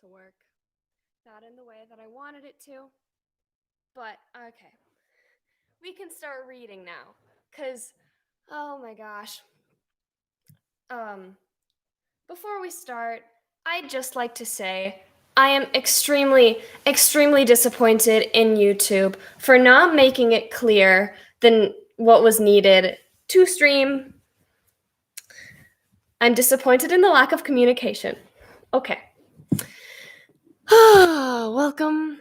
to work. Not in the way that I wanted it to. But, okay. We can start reading now. Because, oh my gosh. Before we start, I'd just like to say I am extremely, extremely disappointed in YouTube for not making it clear than what was needed to stream. I'm disappointed in the lack of communication. Okay. Welcome.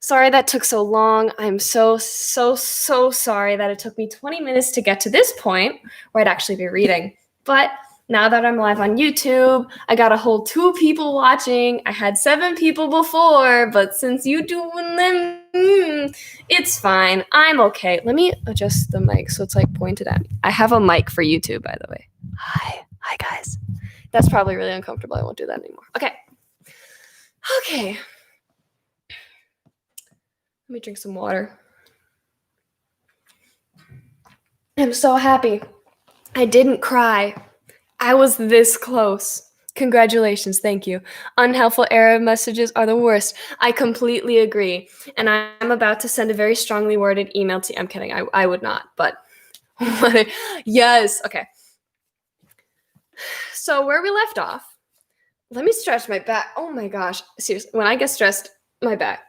Sorry that took so long. I'm so sorry that it took me 20 minutes to get to this point where I'd actually be reading. But now that I'm live on YouTube, I got a whole 2 people watching. I had 7 people before, but since YouTube wouldn't let me, it's fine. I'm okay. Let me adjust the mic so it's like pointed at me. I have a mic for YouTube, by the way. Hi guys. That's probably really uncomfortable. I won't do that anymore. Okay. Let me drink some water. I'm so happy. I didn't cry. I was this close. Congratulations, thank you. Unhelpful error messages are the worst. I completely agree. And I'm about to send a very strongly worded email to you. I'm kidding, I would not, but yes, okay. So where we left off, let me stretch my back. Oh my gosh, seriously, when I get stressed, my back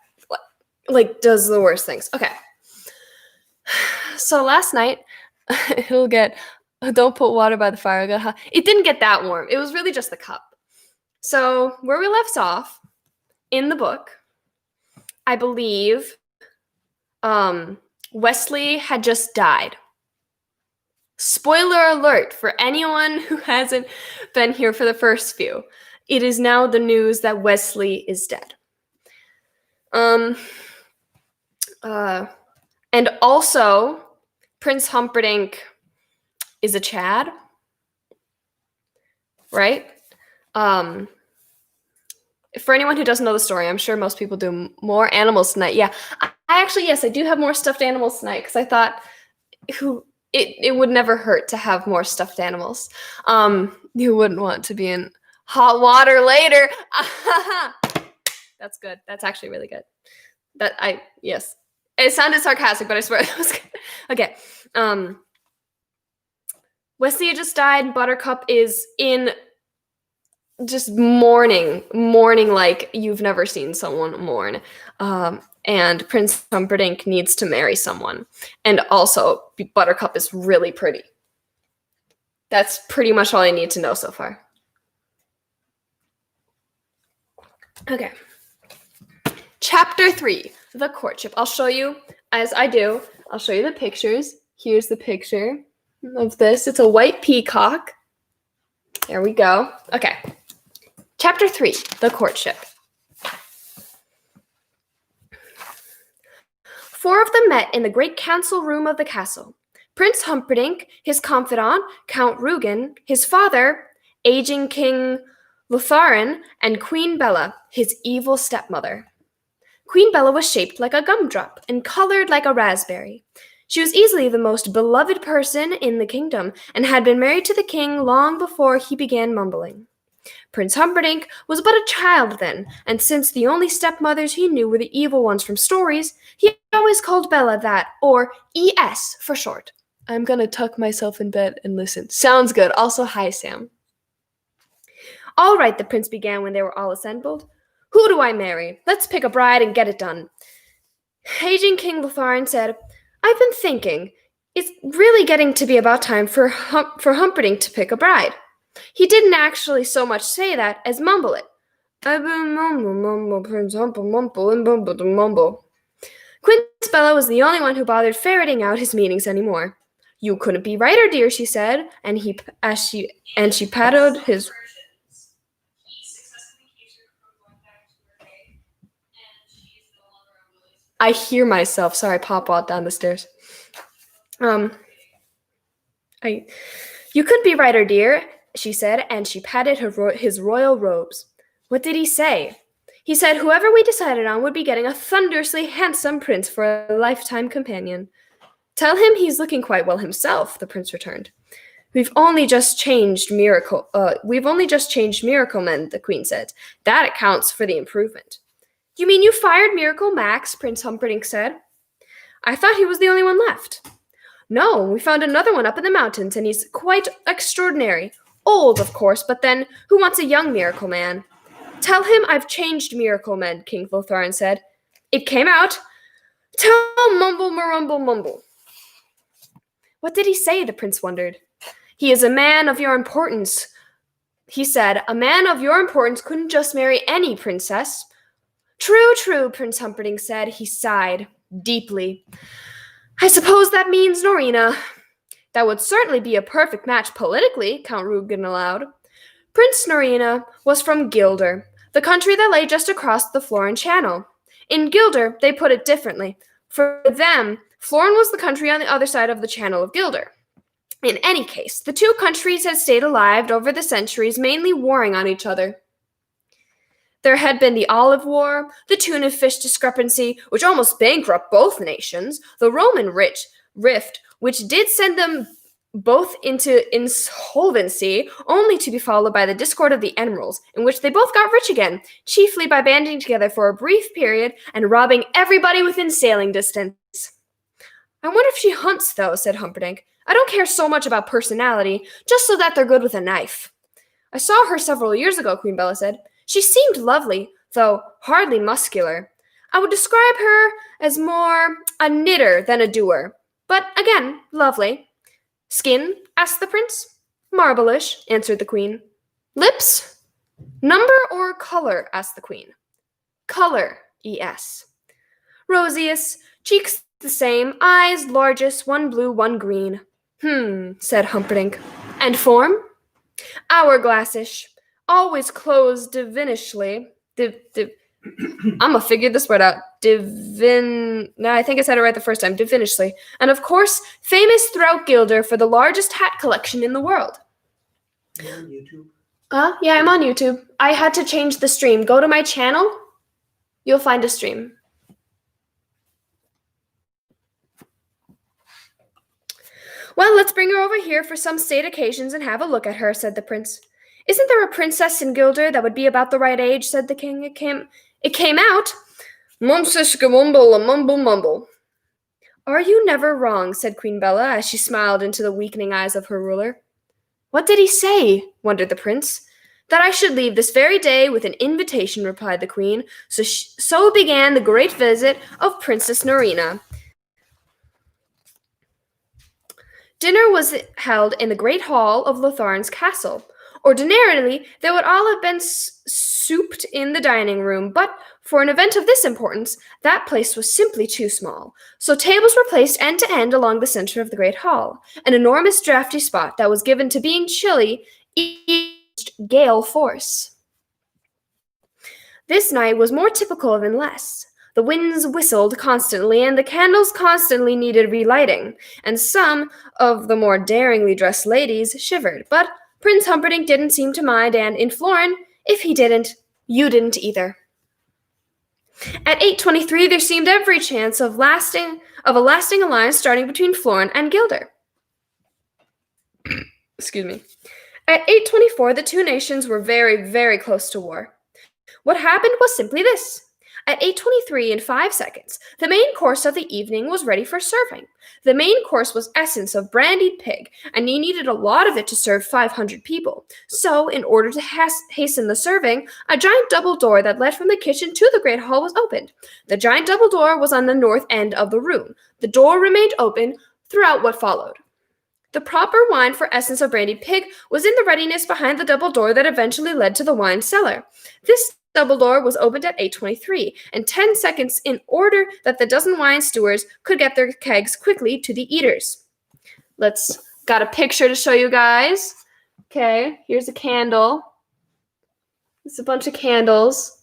does the worst things. Okay. So last night, don't put water by the fire. It didn't get that warm. It was really just the cup. So where we left off in the book, I believe Wesley had just died. Spoiler alert for anyone who hasn't been here for the first few. It is now the news that Wesley is dead. And also, Prince Humperdinck is a Chad, right? For anyone who doesn't know the story, I'm sure most people do. More animals tonight. Yeah, I do have more stuffed animals tonight because I thought it would never hurt to have more stuffed animals. You wouldn't want to be in hot water later. That's good. That's actually really good. Yes. It sounded sarcastic, but I swear it was good. Okay. Wesley just died. Buttercup is in just mourning like you've never seen someone mourn. And Prince Humperdinck needs to marry someone. And also, Buttercup is really pretty. That's pretty much all I need to know so far. Okay. Chapter 3, The Courtship. I'll show you, as I do, I'll show you the pictures. Here's the picture of this. It's a white peacock. There we go. Okay. Chapter 3, The Courtship. 4 of them met in the great council room of the castle. Prince Humperdinck, his confidant, Count Rugen, his father, aging King Lotharin, and Queen Bella, his evil stepmother. Queen Bella was shaped like a gumdrop and colored like a raspberry. She was easily the most beloved person in the kingdom and had been married to the king long before he began mumbling. Prince Humperdinck was but a child then, and since the only stepmothers he knew were the evil ones from stories, he always called Bella that, or ES for short. I'm gonna tuck myself in bed and listen. Sounds good. Also, hi, Sam. All right, the prince began when they were all assembled. Who do I marry? Let's pick a bride and get it done. Aging King Lotharin said, I've been thinking. It's really getting to be about time for Humperdinck to pick a bride. He didn't actually so much say that as mumble it. I've been mumble, Prince mumble, and mumble. Queen Bella was the only one who bothered ferreting out his meanings anymore. You couldn't be righter, dear, she said, and she patted his... I hear myself. Sorry, Pop walked down the stairs. You could be righter, dear, she said, and she patted his royal robes. What did he say? He said whoever we decided on would be getting a thunderously handsome prince for a lifetime companion. Tell him he's looking quite well himself, the prince returned. We've only just changed Miracle Man, the queen said. That accounts for the improvement. You mean you fired Miracle Max? Prince Humperdinck said. I thought he was the only one left. No, we found another one up in the mountains, and he's quite extraordinary. Old, of course, but then who wants a young Miracle Man? Tell him I've changed Miracle Man, King Lotharin said. It came out. Tell Mumble Marumble Mumble. What did he say? The prince wondered. He is a man of your importance. He said, a man of your importance couldn't just marry any princess. True, true, Prince Humperdinck said. He sighed deeply. I suppose that means Norina. That would certainly be a perfect match politically, Count Rugen allowed. Prince Norina was from Gilder, the country that lay just across the Florin Channel. In Gilder, they put it differently. For them, Florin was the country on the other side of the Channel of Gilder. In any case, the two countries had stayed alive over the centuries, mainly warring on each other. There had been the Olive War, the tuna fish discrepancy, which almost bankrupted both nations, the Roman Rift, which did send them both into insolvency, only to be followed by the discord of the Emeralds, in which they both got rich again, chiefly by banding together for a brief period and robbing everybody within sailing distance. I wonder if she hunts, though, said Humperdinck. I don't care so much about personality, just so that they're good with a knife. I saw her several years ago, Queen Bella said. She seemed lovely, though hardly muscular. I would describe her as more a knitter than a doer, but again, lovely. Skin? Asked the prince. Marble-ish, answered the queen. Lips? Number or color? Asked the queen. Color, E.S. Roseus, cheeks the same, eyes largest, one blue, one green. Said Humperdinck. And form? Hourglassish, always closed divinishly. I'm gonna figure this word out. No, I think I said it right the first time. Divinishly. And of course, famous throughout Gilder for the largest hat collection in the world. You're on YouTube? Yeah, I'm on YouTube. I had to change the stream. Go to my channel. You'll find a stream. Well, let's bring her over here for some state occasions and have a look at her, said the prince. Isn't there a princess in Gilder that would be about the right age, said the king. It came out. Mumble, mumble, mumble. Are you never wrong, said Queen Bella, as she smiled into the weakening eyes of her ruler. What did he say? Wondered the prince. That I should leave this very day with an invitation, replied the queen. So began the great visit of Princess Norina. Dinner was held in the great hall of Lotharin's castle. Ordinarily, they would all have been souped in the dining room, but for an event of this importance, that place was simply too small. So tables were placed end to end along the center of the great hall, an enormous drafty spot that was given to being chilly, gale force. This night was more typical than less. The winds whistled constantly, and the candles constantly needed relighting, and some of the more daringly dressed ladies shivered, but Prince Humperdinck didn't seem to mind, and in Florin, if he didn't, you didn't either. At 8:23, there seemed every chance of a lasting alliance starting between Florin and Gilder. Excuse me. At 8:24, the two nations were very, very close to war. What happened was simply this. At 8:23 in 5 seconds, the main course of the evening was ready for serving. The main course was essence of brandied pig, and he needed a lot of it to serve 500 people. So, in order to hasten the serving, a giant double door that led from the kitchen to the great hall was opened. The giant double door was on the north end of the room. The door remained open throughout what followed. The proper wine for essence of brandied pig was in the readiness behind the double door that eventually led to the wine cellar. This double door was opened at 8:23, and 10 seconds in order that the dozen wine stewards could get their kegs quickly to the eaters. Got a picture to show you guys. Okay, here's a candle. It's a bunch of candles.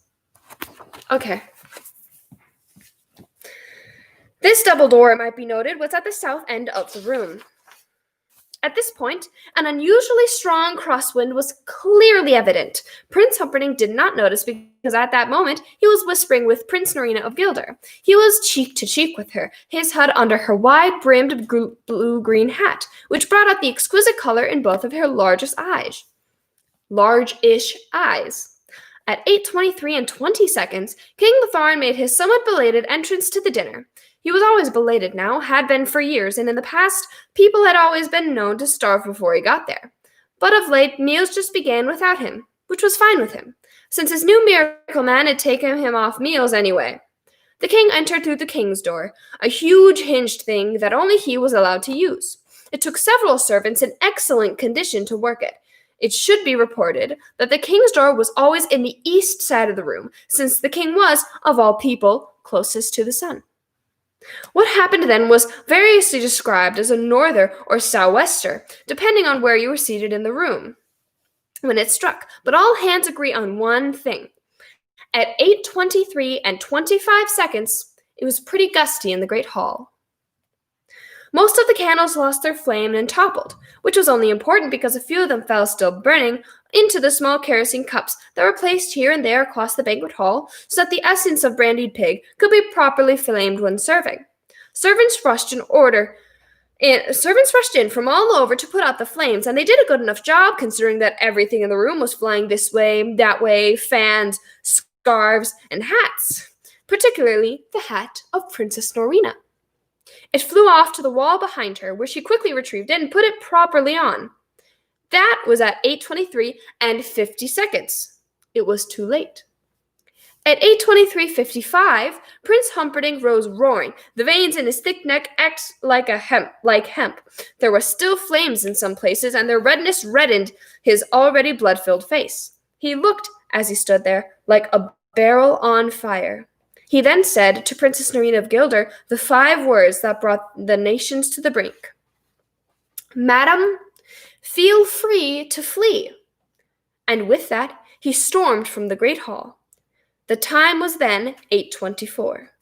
Okay. This double door, it might be noted, was at the south end of the room. At this point, an unusually strong crosswind was clearly evident. Prince Humperdinck did not notice because at that moment he was whispering with Prince Norina of Guilder. He was cheek to cheek with her, his head under her wide-brimmed blue-green hat, which brought out the exquisite color in both of her large-ish eyes. At 8:23 and 20 seconds, King Lotharin made his somewhat belated entrance to the dinner. He was always belated now, had been for years, and in the past, people had always been known to starve before he got there. But of late, meals just began without him, which was fine with him, since his new miracle man had taken him off meals anyway. The king entered through the king's door, a huge hinged thing that only he was allowed to use. It took several servants in excellent condition to work it. It should be reported that the king's door was always in the east side of the room, since the king was, of all people, closest to the sun. What happened then was variously described as a norther or sou'wester, depending on where you were seated in the room when it struck, but all hands agree on one thing. At 8:23 and 25 seconds, it was pretty gusty in the great hall. Most of the candles lost their flame and toppled, which was only important because a few of them fell still burning into the small kerosene cups that were placed here and there across the banquet hall so that the essence of brandied pig could be properly flamed when serving. Servants rushed in from all over to put out the flames, and they did a good enough job considering that everything in the room was flying this way, that way, fans, scarves, and hats, particularly the hat of Princess Norina. It flew off to the wall behind her, where she quickly retrieved it and put it properly on. That was at 8:23 and 50 seconds. It was too late. At 8:23:55, Prince Humperdinck rose roaring. The veins in his thick neck acted like hemp. There were still flames in some places, and their redness reddened his already blood-filled face. He looked, as he stood there, like a barrel on fire. He then said to Princess Norina of Guilder the 5 words that brought the nations to the brink. "Madam, feel free to flee." And with that, he stormed from the great hall. The time was then 8:24.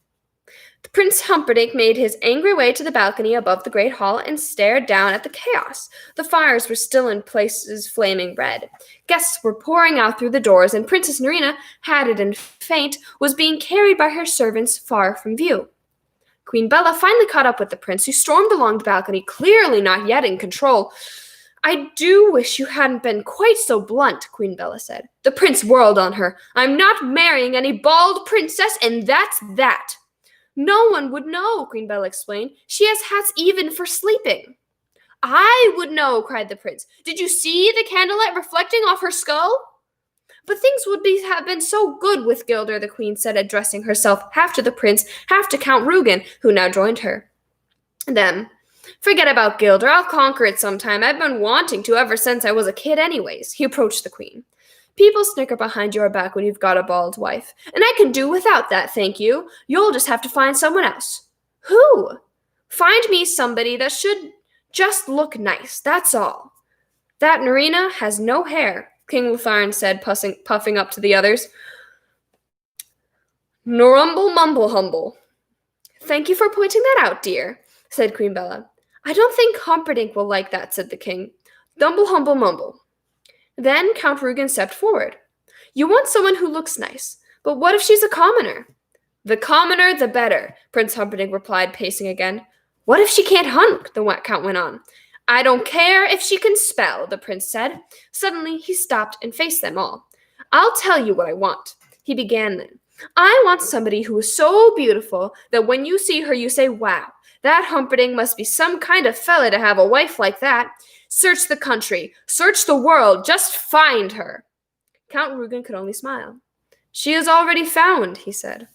Prince Humperdinck made his angry way to the balcony above the great hall and stared down at the chaos. The fires were still in places flaming red. Guests were pouring out through the doors, and Princess Norina, hatted and faint, was being carried by her servants far from view. Queen Bella finally caught up with the prince, who stormed along the balcony, clearly not yet in control. "I do wish you hadn't been quite so blunt," Queen Bella said. The prince whirled on her. "I'm not marrying any bald princess, and that's that." "No one would know," Queen Bella explained. "She has hats even for sleeping." "I would know," cried the prince. "Did you see the candlelight reflecting off her skull?" "But things would have been so good with Guilder," the queen said, addressing herself half to the prince, half to Count Rugen, who now joined her. Then, "Forget about Guilder. I'll conquer it sometime. I've been wanting to ever since I was a kid anyways." He approached the queen. "People snicker behind your back when you've got a bald wife, and I can do without that, thank you. You'll just have to find someone else." "Who?" "Find me somebody that should just look nice, that's all." "That Norina has no hair," King Lotharin said, puffing up to the others. "Norumble mumble humble." "Thank you for pointing that out, dear," said Queen Bella. "I don't think Humperdinck will like that," said the king. "Dumble humble mumble." Then Count Rugen stepped forward. "You want someone who looks nice, but what if she's a commoner?" "The commoner, the better," Prince Humperdinck replied, pacing again. "What if she can't hunt?" the count went on. "I don't care if she can spell," the prince said. Suddenly, he stopped and faced them all. "I'll tell you what I want," he began then. "I want somebody who is so beautiful that when you see her, you say, 'Wow, that Humperdinck must be some kind of fella to have a wife like that.' Search the country, search the world, just find her." Count Rugen could only smile. "She is already found," he said.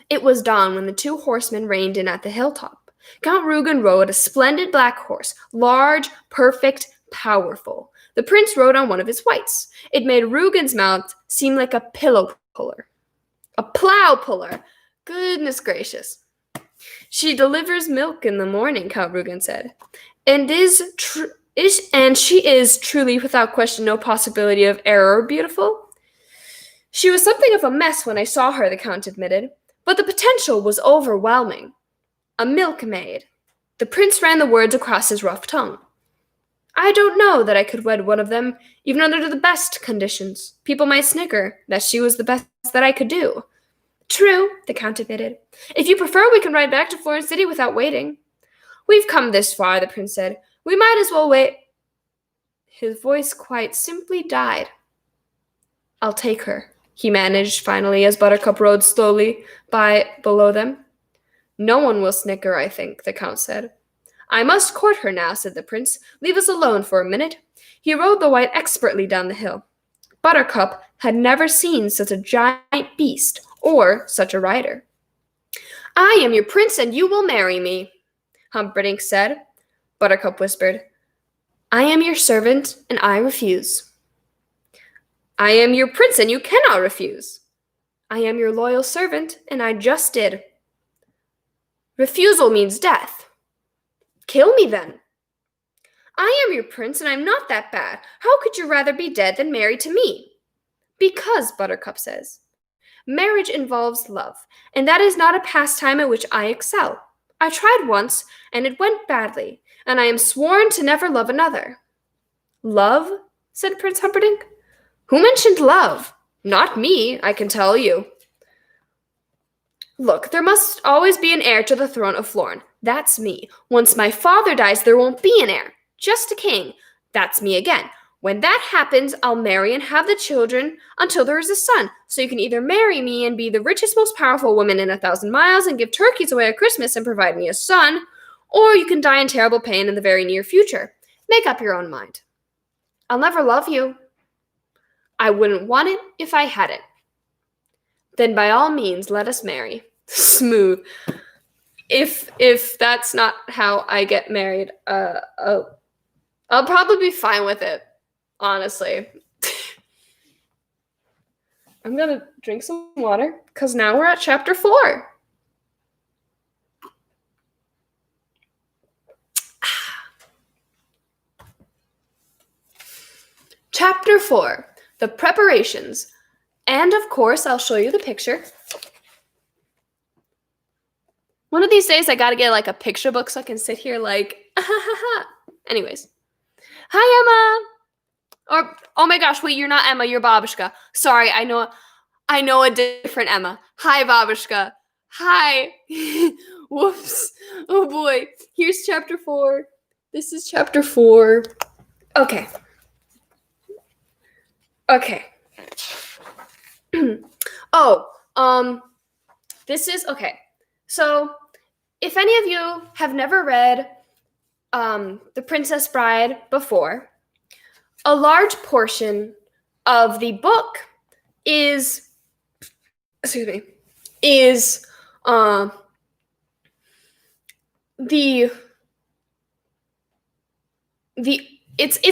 It was dawn when the 2 horsemen reined in at the hilltop. Count Rugen rode a splendid black horse, large, perfect, powerful. The prince rode on one of his whites. It made Rugen's mount seem like a pillow puller. A plow puller. Goodness gracious. "She delivers milk in the morning," Count Rugen said. "And she is truly, without question, no possibility of error, beautiful?" "She was something of a mess when I saw her," the count admitted, "but the potential was overwhelming." "A milkmaid." The prince ran the words across his rough tongue. I don't know that I could wed one of them, even under the best conditions. People might snicker that she was the best that I could do. True, the count admitted. If you prefer, we can ride back to Florence City without waiting. We've come this far, the prince said. We might as well wait. His voice quite simply died. I'll take her, he managed finally as Buttercup rode slowly by below them. No one will snicker, I think, the count said. I must court her now, said the prince. Leave us alone for a minute. He rode the white expertly down the hill. Buttercup had never seen such a giant beast or such a rider. I am your prince, and you will marry me, Humperdinck said. Buttercup whispered, I am your servant, and I refuse. I am your prince, and you cannot refuse. I am your loyal servant, and I just did. Refusal means death. Kill me, then. I am your prince, and I'm not that bad. How could you rather be dead than married to me? Because, Buttercup says, marriage involves love, and that is not a pastime at which I excel. I tried once, and it went badly, and I am sworn to never love another. Love? Said Prince Humperdinck. Who mentioned love? Not me, I can tell you. Look, there must always be an heir to the throne of Florence. That's me. Once my father dies, there won't be an heir. Just a king. That's me again. When that happens, I'll marry and have the children until there is a son. So you can either marry me and be the richest, most powerful woman in 1,000 miles and give turkeys away at Christmas and provide me a son, or you can die in terrible pain in the very near future. Make up your own mind. I'll never love you. I wouldn't want it if I had it. Then by all means, let us marry. Smooth. If that's not how I get married, I'll probably be fine with it, honestly. I'm gonna drink some water, because now we're at chapter 4. Chapter 4, the preparations. And of course, I'll show you the picture. One of these days, I gotta get like a picture book so I can sit here like, Anyways. Hi, Emma! Or, oh my gosh, wait, you're not Emma, you're Babushka. Sorry, I know a different Emma. Hi, Babushka. Hi. Whoops. Oh boy. Here's chapter 4. This is chapter 4. Okay. This is, okay. So, if any of you have never read The Princess Bride before, a large portion of the book is it's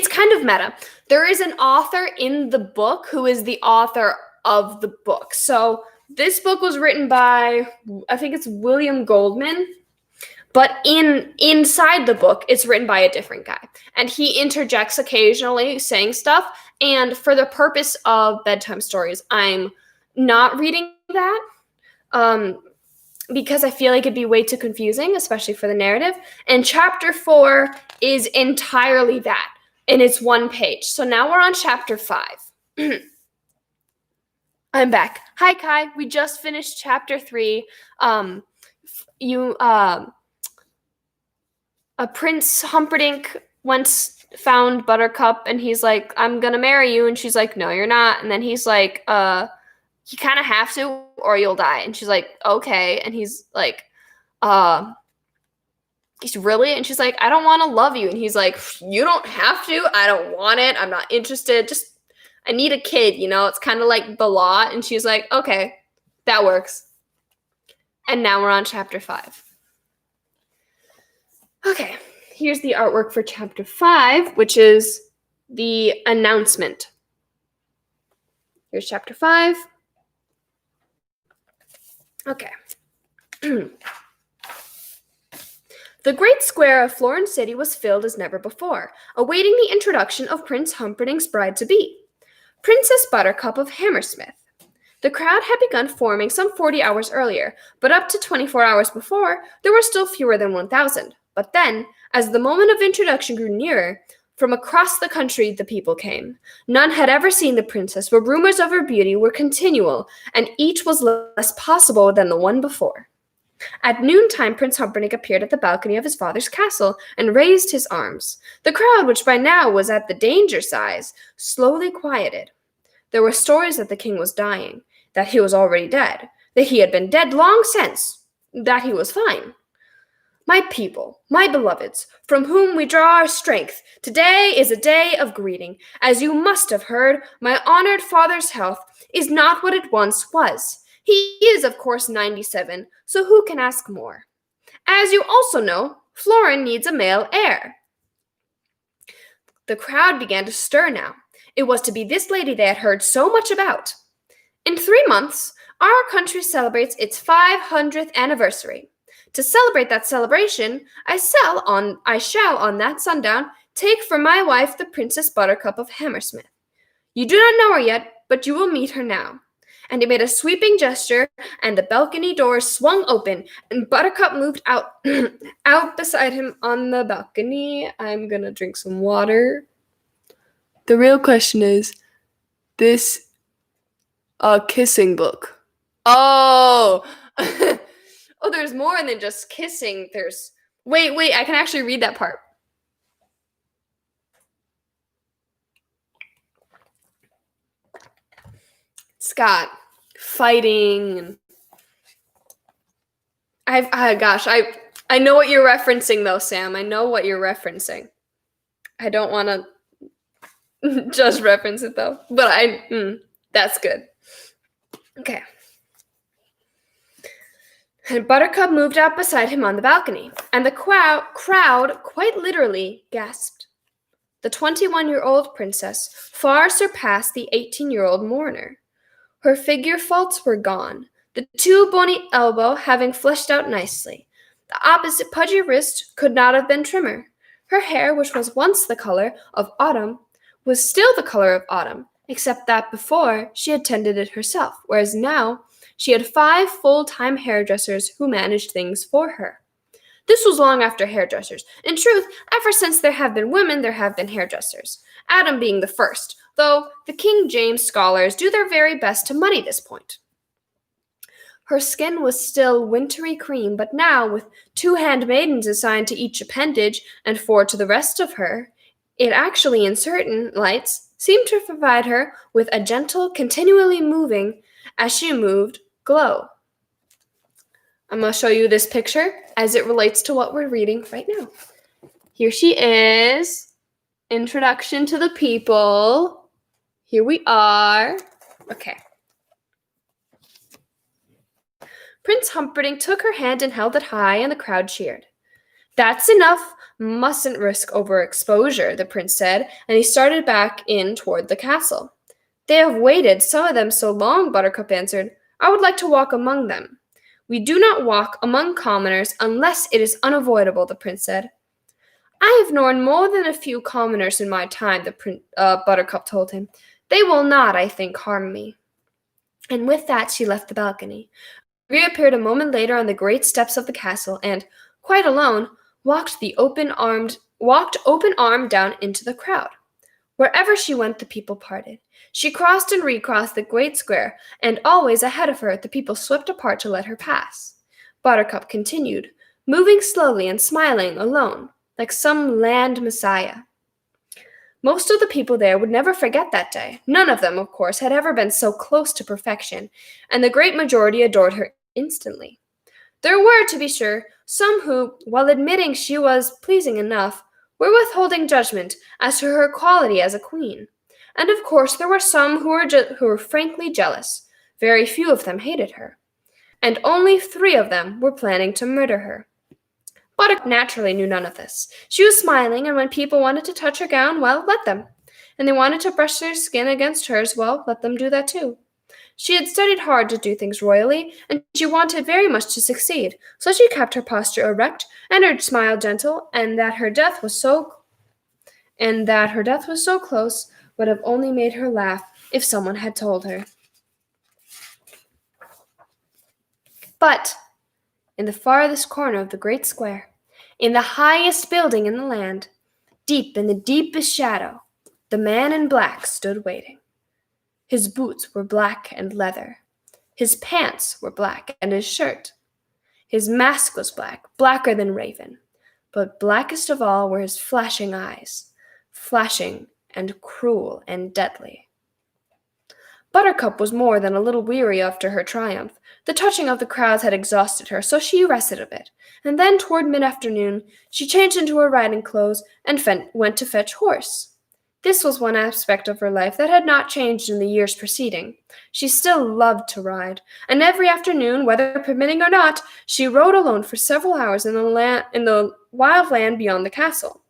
kind of meta. There is an author in the book who is the author of the book. So this book was written by, I think it's William Goldman, but inside the book, it's written by a different guy. And he interjects occasionally saying stuff. And for the purpose of bedtime stories, I'm not reading that because I feel like it'd be way too confusing, especially for the narrative. And chapter 4 is entirely that. And it's one page. So now we're on chapter 5. I'm back. Hi, Kai. We just finished chapter 3. Prince Humperdinck once found Buttercup, and he's like, I'm gonna marry you. And she's like, no, you're not. And then he's like, you kind of have to, or you'll die. And she's like, okay. And he's like, he's really? And she's like, I don't want to love you. And he's like, you don't have to. I don't want it. I'm not interested. Just, I need a kid, you know? It's kind of like the law. And she's like, okay, that works. And now we're on chapter 5. Okay, here's the artwork for chapter 5, which is the announcement. Here's chapter 5. Okay. The great square of Florence City was filled as never before, awaiting the introduction of Prince Humperdinck's bride-to-be, Princess Buttercup of Hammersmith. The crowd had begun forming some 40 hours earlier, but up to 24 hours before, there were still fewer than 1,000. But then, as the moment of introduction grew nearer, from across the country the people came. None had ever seen the princess, but rumors of her beauty were continual, and each was less possible than the one before. At noontime, Prince Humperdinck appeared at the balcony of his father's castle and raised his arms. The crowd, which by now was at the danger size, slowly quieted. There were stories that the king was dying, that he was already dead, that he had been dead long since, that he was fine. My people, my beloveds, from whom we draw our strength, today is a day of greeting. As you must have heard, my honored father's health is not what it once was. He is, of course, 97, so who can ask more? As you also know, Florin needs a male heir. The crowd began to stir now. It was to be this lady they had heard so much about. In 3 months, our country celebrates its 500th anniversary. To celebrate that celebration, I shall on that sundown take for my wife the Princess Buttercup of Hammersmith. You do not know her yet, but you will meet her now. And he made a sweeping gesture, and the balcony doors swung open, and Buttercup moved out, out beside him on the balcony. I'm gonna drink some water. The real question is, this kissing book. Oh! Oh, there's more than just kissing. Wait, I can actually read that part. It's got fighting. I know what you're referencing though, Sam. I know what you're referencing. I don't want to just reference it though, but that's good. Okay. And Buttercup moved out beside him on the balcony, and the crowd quite literally gasped. The 21-year-old princess far surpassed the 18-year-old mourner. Her figure faults were gone, the too bony elbow having fleshed out nicely. The opposite pudgy wrist could not have been trimmer. Her hair, which was once the color of autumn, was still the color of autumn, except that before she had tended it herself, whereas now she had 5 full-time hairdressers who managed things for her. This was long after hairdressers. In truth, ever since there have been women, there have been hairdressers, Adam being the first, though the King James scholars do their very best to muddy this point. Her skin was still wintry cream, but now, with 2 handmaidens assigned to each appendage and 4 to the rest of her, it actually, in certain lights, seemed to provide her with a gentle, continually moving, as she moved, glow. I'm going to show you this picture as it relates to what we're reading right now. Here she is. Introduction to the people. Here we are. Okay. Prince Humperdinck took her hand and held it high, and the crowd cheered. That's enough. Mustn't risk overexposure, the prince said, and he started back in toward the castle. They have waited, some of them, so long, Buttercup answered. I would like to walk among them. We do not walk among commoners unless it is unavoidable, the prince said. I have known more than a few commoners in my time, Buttercup told him. They will not, I think, harm me. And with that she left the balcony, reappeared a moment later on the great steps of the castle, and, quite alone, walked open-armed down into the crowd. Wherever she went, the people parted. She crossed and recrossed the great square, and always ahead of her the people swept apart to let her pass. Buttercup continued, moving slowly and smiling alone, like some land messiah. Most of the people there would never forget that day. None of them, of course, had ever been so close to perfection, and the great majority adored her instantly. There were, to be sure, some who, while admitting she was pleasing enough, were withholding judgment as to her quality as a queen. And of course there were some who were frankly jealous. Very few of them hated her. And only 3 of them were planning to murder her. Buttercup naturally knew none of this. She was smiling, and when people wanted to touch her gown, well, let them. And they wanted to brush their skin against hers, well, let them do that too. She had studied hard to do things royally, and she wanted very much to succeed, so she kept her posture erect and her smile gentle, and that her death was so close would have only made her laugh if someone had told her. But in the farthest corner of the great square, In the highest building in the land, deep in the deepest shadow, the man in black stood waiting. His boots were black and leather. His pants were black and his shirt. His mask was black, blacker than raven. But blackest of all were his flashing eyes, flashing and cruel and deadly. Buttercup was more than a little weary after her triumph. The touching of the crowds had exhausted her, so she rested a bit, and then toward mid-afternoon she changed into her riding clothes and went to fetch horse. This was one aspect of her life that had not changed in the years preceding. She still loved to ride, and every afternoon, weather permitting or not, she rode alone for several hours in the wild land beyond the castle.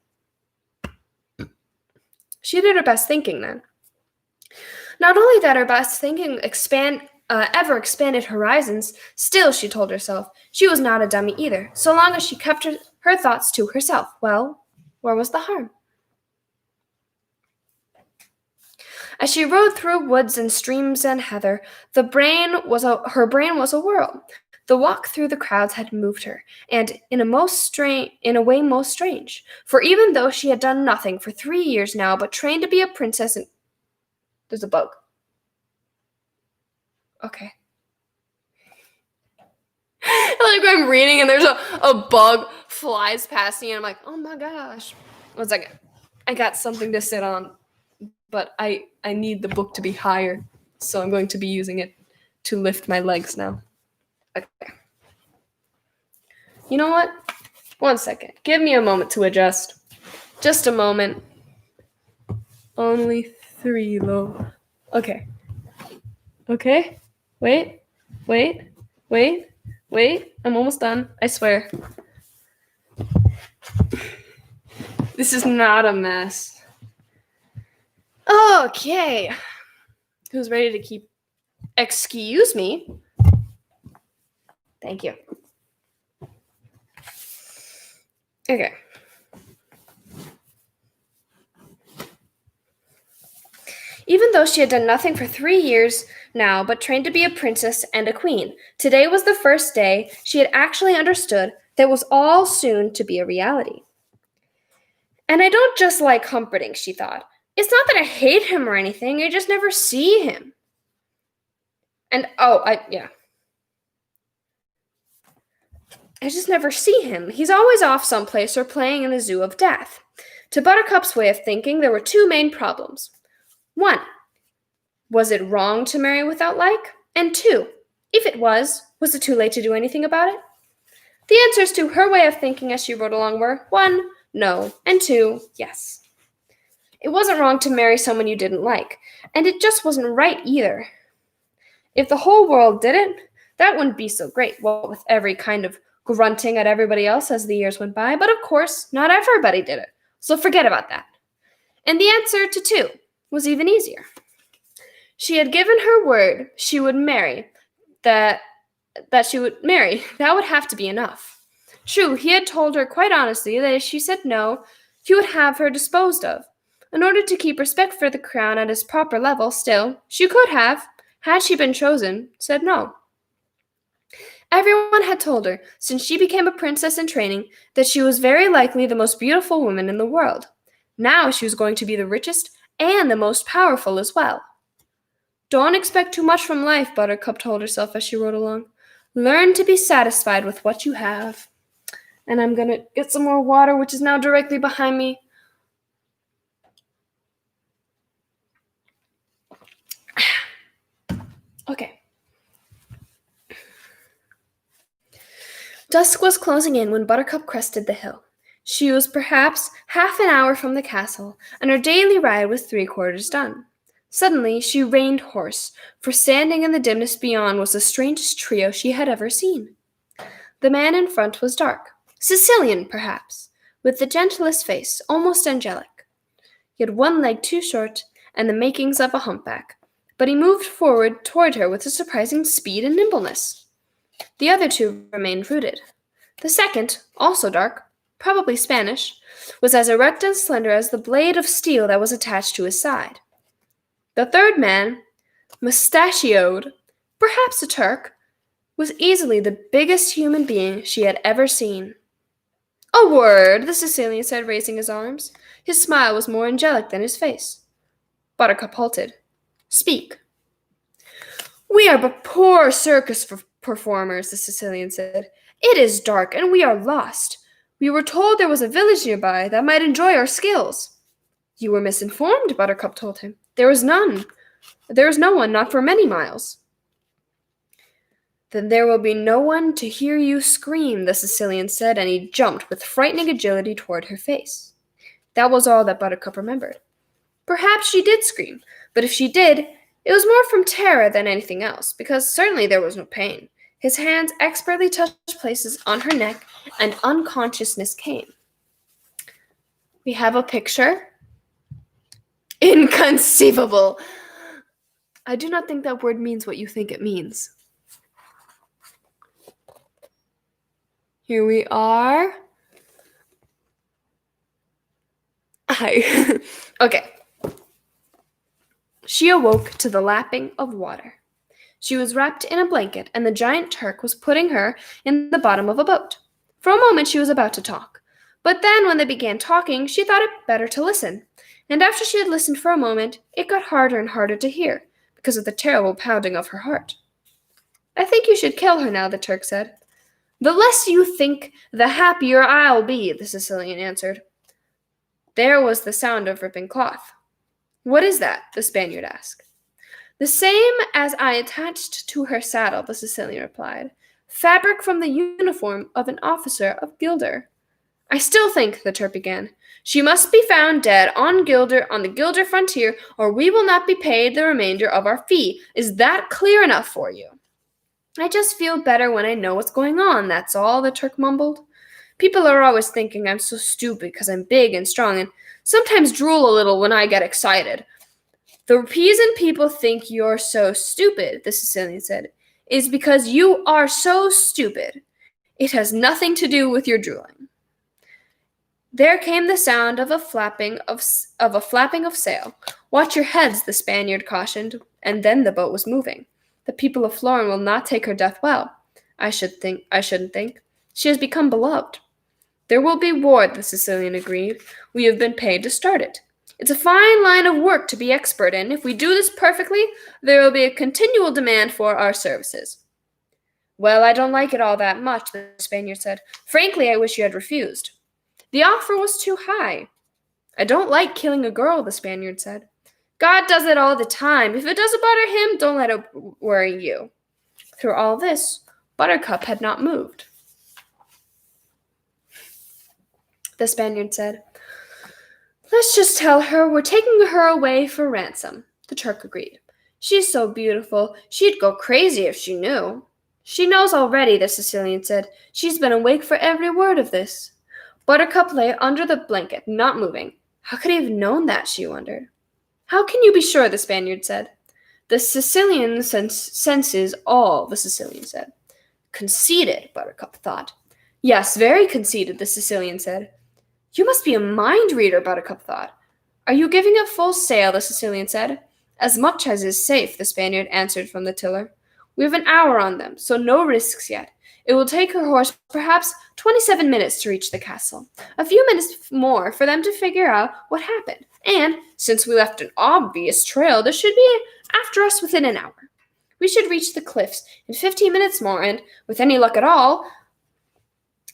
She did her best thinking then. Not only that her best thinking ever expanded horizons, still, she told herself, she was not a dummy either, so long as she kept her thoughts to herself. Well, where was the harm? As she rode through woods and streams and heather, her brain was a whirl. The walk through the crowds had moved her, and in a way most strange. For even though she had done nothing for 3 years now but trained to be a princess and there's a bug. Okay. Like I'm reading and there's a bug flies past me and I'm like, oh my gosh. 1 second. I got something to sit on, but I need the book to be higher, so I'm going to be using it to lift my legs now. Okay. You know what? 1 second. Give me a moment to adjust. Just a moment. Only 3 low. Okay. Okay. Wait. I'm almost done. I swear. This is not a mess. Okay. Who's ready to keep... Excuse me. Thank you. Okay. Even though she had done nothing for 3 years now but trained to be a princess and a queen, today was the first day she had actually understood that was all soon to be a reality. And I don't just like Humperdinck, she thought. It's not that I hate him or anything, I just never see him. I just never see him. He's always off someplace or playing in the zoo of death. To Buttercup's way of thinking, there were 2 main problems. 1, was it wrong to marry without like? And 2, if it was it too late to do anything about it? The answers to her way of thinking as she rode along were 1, no, and 2, yes. It wasn't wrong to marry someone you didn't like, and it just wasn't right either. If the whole world did it, that wouldn't be so great, what with every kind of grunting at everybody else as the years went by, but of course, not everybody did it, so forget about that. And the answer to 2 was even easier. She had given her word she would marry, that she would marry. That would have to be enough. True, he had told her quite honestly that if she said no, he would have her disposed of. In order to keep respect for the crown at its proper level, still, she could have, had she been chosen, said no. Everyone had told her, since she became a princess in training, that she was very likely the most beautiful woman in the world. Now she was going to be the richest and the most powerful as well. Don't expect too much from life, Buttercup told herself as she rode along. Learn to be satisfied with what you have. And I'm going to get some more water, which is now directly behind me. Okay. Dusk was closing in when Buttercup crested the hill. She was perhaps half an hour from the castle, and her daily ride was 3/4 done. Suddenly she reined horse, for standing in the dimness beyond was the strangest trio she had ever seen. The man in front was dark, Sicilian perhaps, with the gentlest face, almost angelic. He had 1 leg too short and the makings of a humpback, but he moved forward toward her with a surprising speed and nimbleness. The other 2 remained rooted. The second, also dark, probably Spanish, was as erect and slender as the blade of steel that was attached to his side. The third man, mustachioed, perhaps a Turk, was easily the biggest human being she had ever seen. A word, the Sicilian said, raising his arms. His smile was more angelic than his face. Buttercup halted. Speak. We are but poor circus performers, the Sicilian said. It is dark, and we are lost. We were told there was a village nearby that might enjoy our skills. You were misinformed, Buttercup told him. There is none. There is no one, not for many miles. Then there will be no one to hear you scream, the Sicilian said, and he jumped with frightening agility toward her face. That was all that Buttercup remembered. Perhaps she did scream, but if she did, it was more from terror than anything else, because certainly there was no pain. His hands expertly touched places on her neck, and unconsciousness came. We have a picture. Inconceivable! I do not think that word means what you think it means. Here we are. Okay. She awoke to the lapping of water. She was wrapped in a blanket, and the giant Turk was putting her in the bottom of a boat. For a moment she was about to talk, but then when they began talking, she thought it better to listen. And after she had listened for a moment, it got harder and harder to hear, because of the terrible pounding of her heart. I think you should kill her now, the Turk said. The less you think, the happier I'll be, the Sicilian answered. There was the sound of ripping cloth. What is that? The Spaniard asked. The same as I attached to her saddle, the Sicilian replied. Fabric from the uniform of an officer of Gilder. I still think, the Turk began, she must be found dead on the Gilder frontier, or we will not be paid the remainder of our fee. Is that clear enough for you? I just feel better when I know what's going on, that's all, the Turk mumbled. People are always thinking I'm so stupid because I'm big and strong, and sometimes drool a little when I get excited. The reason people think you're so stupid, the Sicilian said, is because you are so stupid. It has nothing to do with your drooling. There came the sound of a flapping of sail. Watch your heads, the Spaniard cautioned, and then the boat was moving. The people of Florin will not take her death well. I shouldn't think. She has become beloved. There will be war, the Sicilian agreed. We have been paid to start it. It's a fine line of work to be expert in. If we do this perfectly, there will be a continual demand for our services. Well, I don't like it all that much, the Spaniard said. Frankly, I wish you had refused. The offer was too high. I don't like killing a girl, the Spaniard said. God does it all the time. If it doesn't bother him, don't let it worry you. Through all this, Buttercup had not moved. The Spaniard said, Let's just tell her we're taking her away for ransom. The Turk agreed. She's so beautiful, she'd go crazy if she knew. She knows already, the Sicilian said. She's been awake for every word of this. Buttercup lay under the blanket, not moving. How could he have known that, she wondered. How can you be sure, the Spaniard said. The Sicilian senses all, the Sicilian said. Conceited, Buttercup thought. Yes, very conceited, the Sicilian said. You must be a mind reader, Buttercup thought. Are you giving up full sail, the Sicilian said. As much as is safe, the Spaniard answered from the tiller. We have an hour on them, so no risks yet. It will take her horse perhaps 27 minutes to reach the castle. A few minutes more for them to figure out what happened. And, since we left an obvious trail, they should be after us within an hour. We should reach the cliffs in 15 minutes more, and, with any luck at all,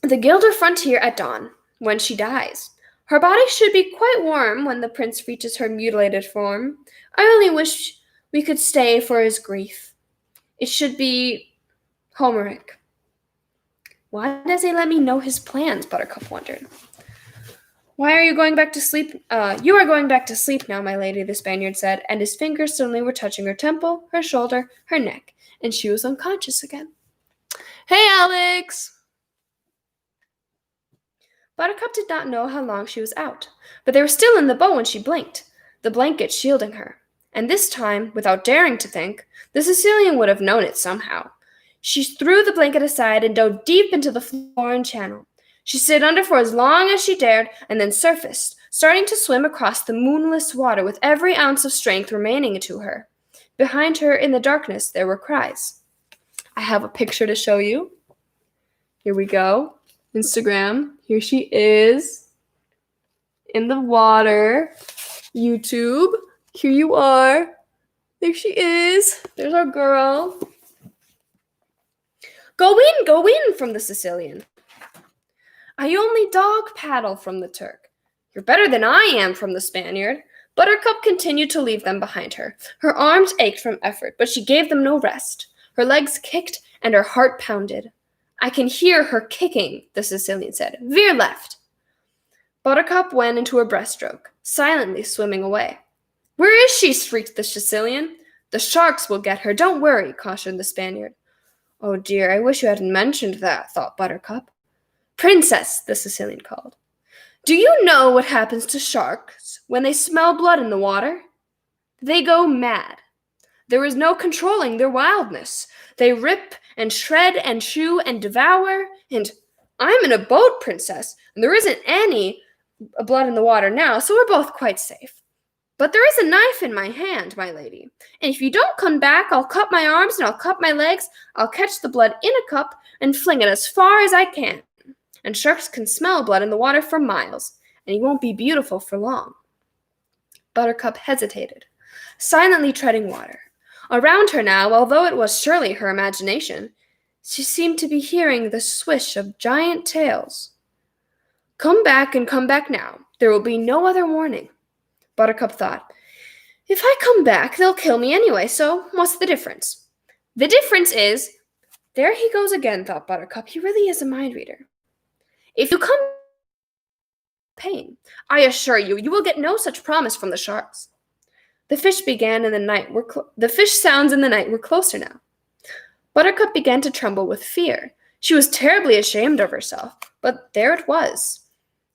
the Gilder frontier at dawn, when she dies. Her body should be quite warm when the prince reaches her mutilated form. I only wish we could stay for his grief. It should be Homeric. Why does he let me know his plans? Buttercup wondered. Why are you going back to sleep? You are going back to sleep now, my lady, the Spaniard said, and his fingers suddenly were touching her temple, her shoulder, her neck, and she was unconscious again. Hey, Alex! Buttercup did not know how long she was out, but they were still in the boat when she blinked, the blanket shielding her. And this time, without daring to think, the Sicilian would have known it somehow. She threw the blanket aside and dove deep into the Florin Channel. She stayed under for as long as she dared and then surfaced, starting to swim across the moonless water with every ounce of strength remaining to her. Behind her, in the darkness, there were cries. I have a picture to show you. Here we go. Instagram. Here she is in the water. YouTube, here you are. There she is. There's our girl. Go in, from the Sicilian. I only dog paddle, from the Turk. You're better than I am, from the Spaniard. Buttercup continued to leave them behind her. Her arms ached from effort, but she gave them no rest. Her legs kicked, and her heart pounded. I can hear her kicking, the Sicilian said. Veer left. Buttercup went into her breaststroke, silently swimming away. Where is she? Shrieked the Sicilian. The sharks will get her. Don't worry, cautioned the Spaniard. Oh dear, I wish you hadn't mentioned that, thought Buttercup. Princess, the Sicilian called. Do you know what happens to sharks when they smell blood in the water? They go mad. There is no controlling their wildness. They rip and shred and chew and devour, and I'm in a boat, Princess, and there isn't any blood in the water now, so we're both quite safe. But there is a knife in my hand, my lady, and if you don't come back, I'll cut my arms and I'll cut my legs, I'll catch the blood in a cup and fling it as far as I can. And sharks can smell blood in the water for miles, and you won't be beautiful for long. Buttercup hesitated, silently treading water. Around her now, although it was surely her imagination, she seemed to be hearing the swish of giant tails. Come back and come back now. There will be no other warning. Buttercup thought, if I come back, they'll kill me anyway, so what's the difference? The difference is, there he goes again, thought Buttercup. He really is a mind reader. If you come pain, I assure you, you will get no such promise from the sharks. The fish sounds in the night were closer now. Buttercup began to tremble with fear. She was terribly ashamed of herself, but there it was.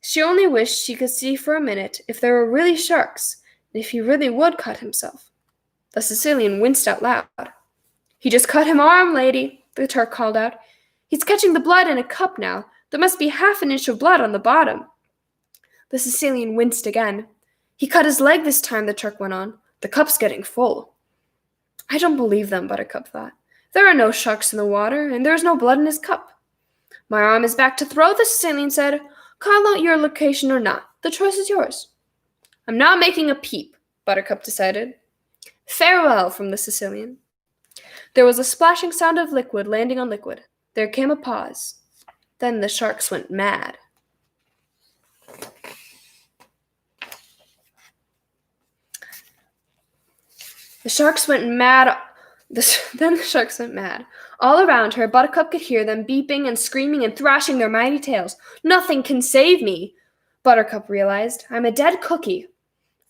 She only wished she could see for a minute if there were really sharks, and if he really would cut himself. The Sicilian winced out loud. He just cut him arm, lady, the Turk called out. He's catching the blood in a cup now. There must be half an inch of blood on the bottom. The Sicilian winced again. He cut his leg this time, the Turk went on. The cup's getting full. I don't believe them, Buttercup thought. There are no sharks in the water, and there is no blood in his cup. My arm is back to throw, the Sicilian said. Call out your location or not. The choice is yours. I'm not making a peep, Buttercup decided. Farewell, from the Sicilian. There was a splashing sound of liquid landing on liquid. There came a pause. Then the sharks went mad. The sharks went mad. Then the sharks went mad. All around her, Buttercup could hear them beeping and screaming and thrashing their mighty tails. Nothing can save me, Buttercup realized. I'm a dead cookie.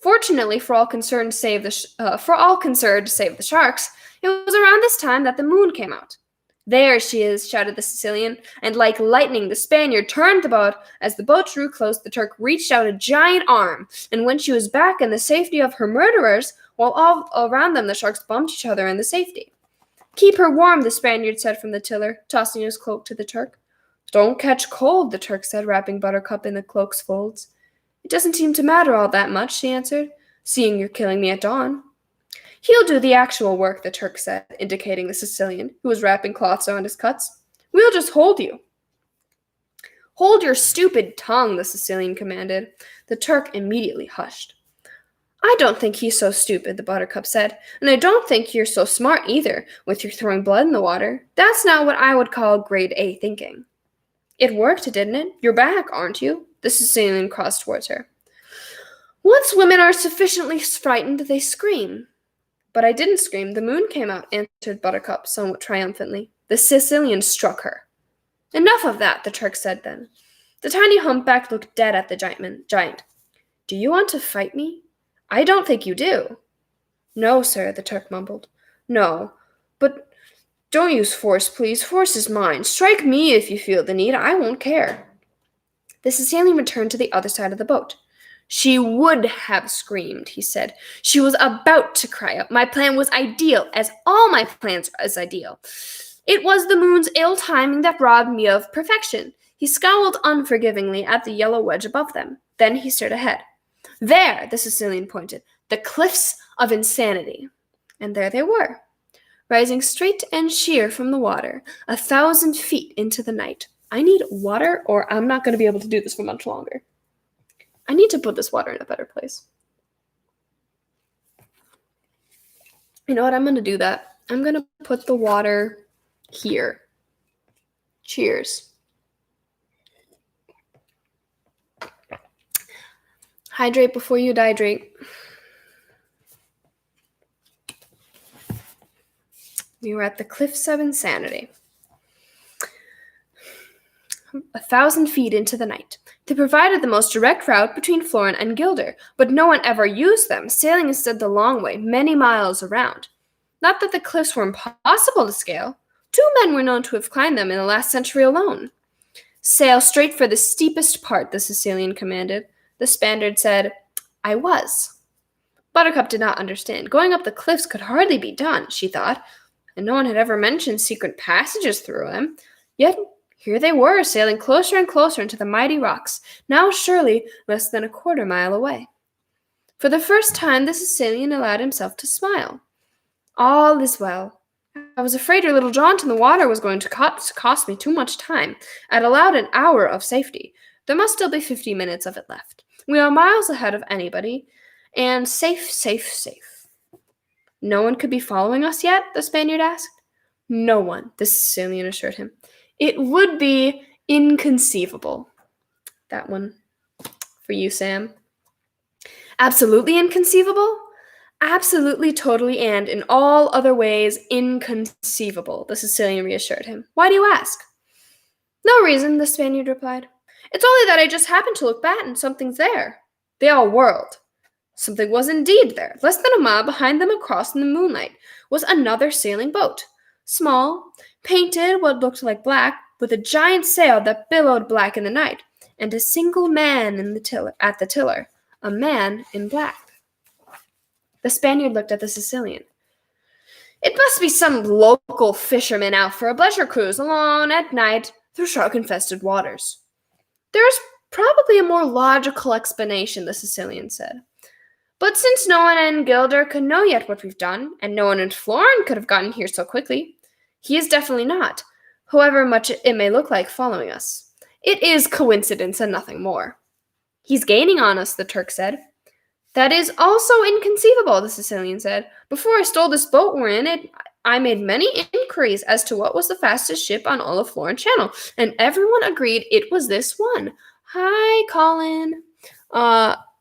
Fortunately for all concerned, save the sharks, it was around this time that the moon came out. There she is, shouted the Sicilian, and like lightning the Spaniard turned the boat. As the boat drew close, the Turk reached out a giant arm, and when she was back in the safety of her murderers, while all around them the sharks bumped each other in the safety. Keep her warm, the Spaniard said from the tiller, tossing his cloak to the Turk. Don't catch cold, the Turk said, wrapping Buttercup in the cloak's folds. It doesn't seem to matter all that much, she answered, seeing you're killing me at dawn. He'll do the actual work, the Turk said, indicating the Sicilian, who was wrapping cloths around his cuts. We'll just hold you. Hold your stupid tongue, the Sicilian commanded. The Turk immediately hushed. I don't think he's so stupid, the Buttercup said, and I don't think you're so smart either, with your throwing blood in the water. That's not what I would call grade A thinking. It worked, didn't it? You're back, aren't you? The Sicilian crossed towards her. Once women are sufficiently frightened, they scream. But I didn't scream. The moon came out, answered Buttercup somewhat triumphantly. The Sicilian struck her. Enough of that, the Turk said then. The tiny humpback looked dead at the giant. Do you want to fight me? I don't think you do. No, sir, the Turk mumbled. No, but don't use force, please. Force is mine. Strike me if you feel the need. I won't care. The Sicilian returned to the other side of the boat. She would have screamed, he said. She was about to cry out. My plan was ideal, as all my plans are ideal. It was the moon's ill timing that robbed me of perfection. He scowled unforgivingly at the yellow wedge above them. Then he stared ahead. There, the Sicilian pointed, the cliffs of insanity. And there they were, rising straight and sheer from the water, 1,000 feet into the night. I need water or I'm not going to be able to do this for much longer. I need to put this water in a better place. You know what? I'm going to do that. I'm going to put the water here. Cheers. Hydrate before you dihydrate. We were at the cliffs of insanity. 1,000 feet into the night. They provided the most direct route between Florin and Gilder, but no one ever used them, sailing instead the long way, many miles around. Not that the cliffs were impossible to scale. 2 men were known to have climbed them in the last century alone. Sail straight for the steepest part, the Sicilian commanded. The Spaniard said, I was. Buttercup did not understand. Going up the cliffs could hardly be done, she thought, and no one had ever mentioned secret passages through them. Yet here they were, sailing closer and closer into the mighty rocks, now surely less than a quarter mile away. For the first time, the Sicilian allowed himself to smile. All is well. I was afraid your little jaunt in the water was going to cost me too much time. I'd allowed an hour of safety. There must still be 50 minutes of it left. We are miles ahead of anybody, and safe. No one could be following us yet? The Spaniard asked. No one, the Sicilian assured him. It would be inconceivable. That one for you, Sam. Absolutely inconceivable? Absolutely, totally, and in all other ways inconceivable, the Sicilian reassured him. Why do you ask? No reason, the Spaniard replied. It's only that I just happened to look back and something's there. They all whirled. Something was indeed there. Less than a mile behind them across in the moonlight was another sailing boat. Small, painted what looked like black, with a giant sail that billowed black in the night, and a single man at the tiller, a man in black. The Spaniard looked at the Sicilian. It must be some local fisherman out for a pleasure cruise alone at night through shark-infested waters. There's probably a more logical explanation, the Sicilian said. But since no one in Gilder could know yet what we've done, and no one in Florin could have gotten here so quickly, he is definitely not, however much it may look like following us. It is coincidence and nothing more. He's gaining on us, the Turk said. That is also inconceivable, the Sicilian said. Before I stole this boat we're in, I made many inquiries as to what was the fastest ship on all of Florin Channel, and everyone agreed it was this one. Hi, Colin.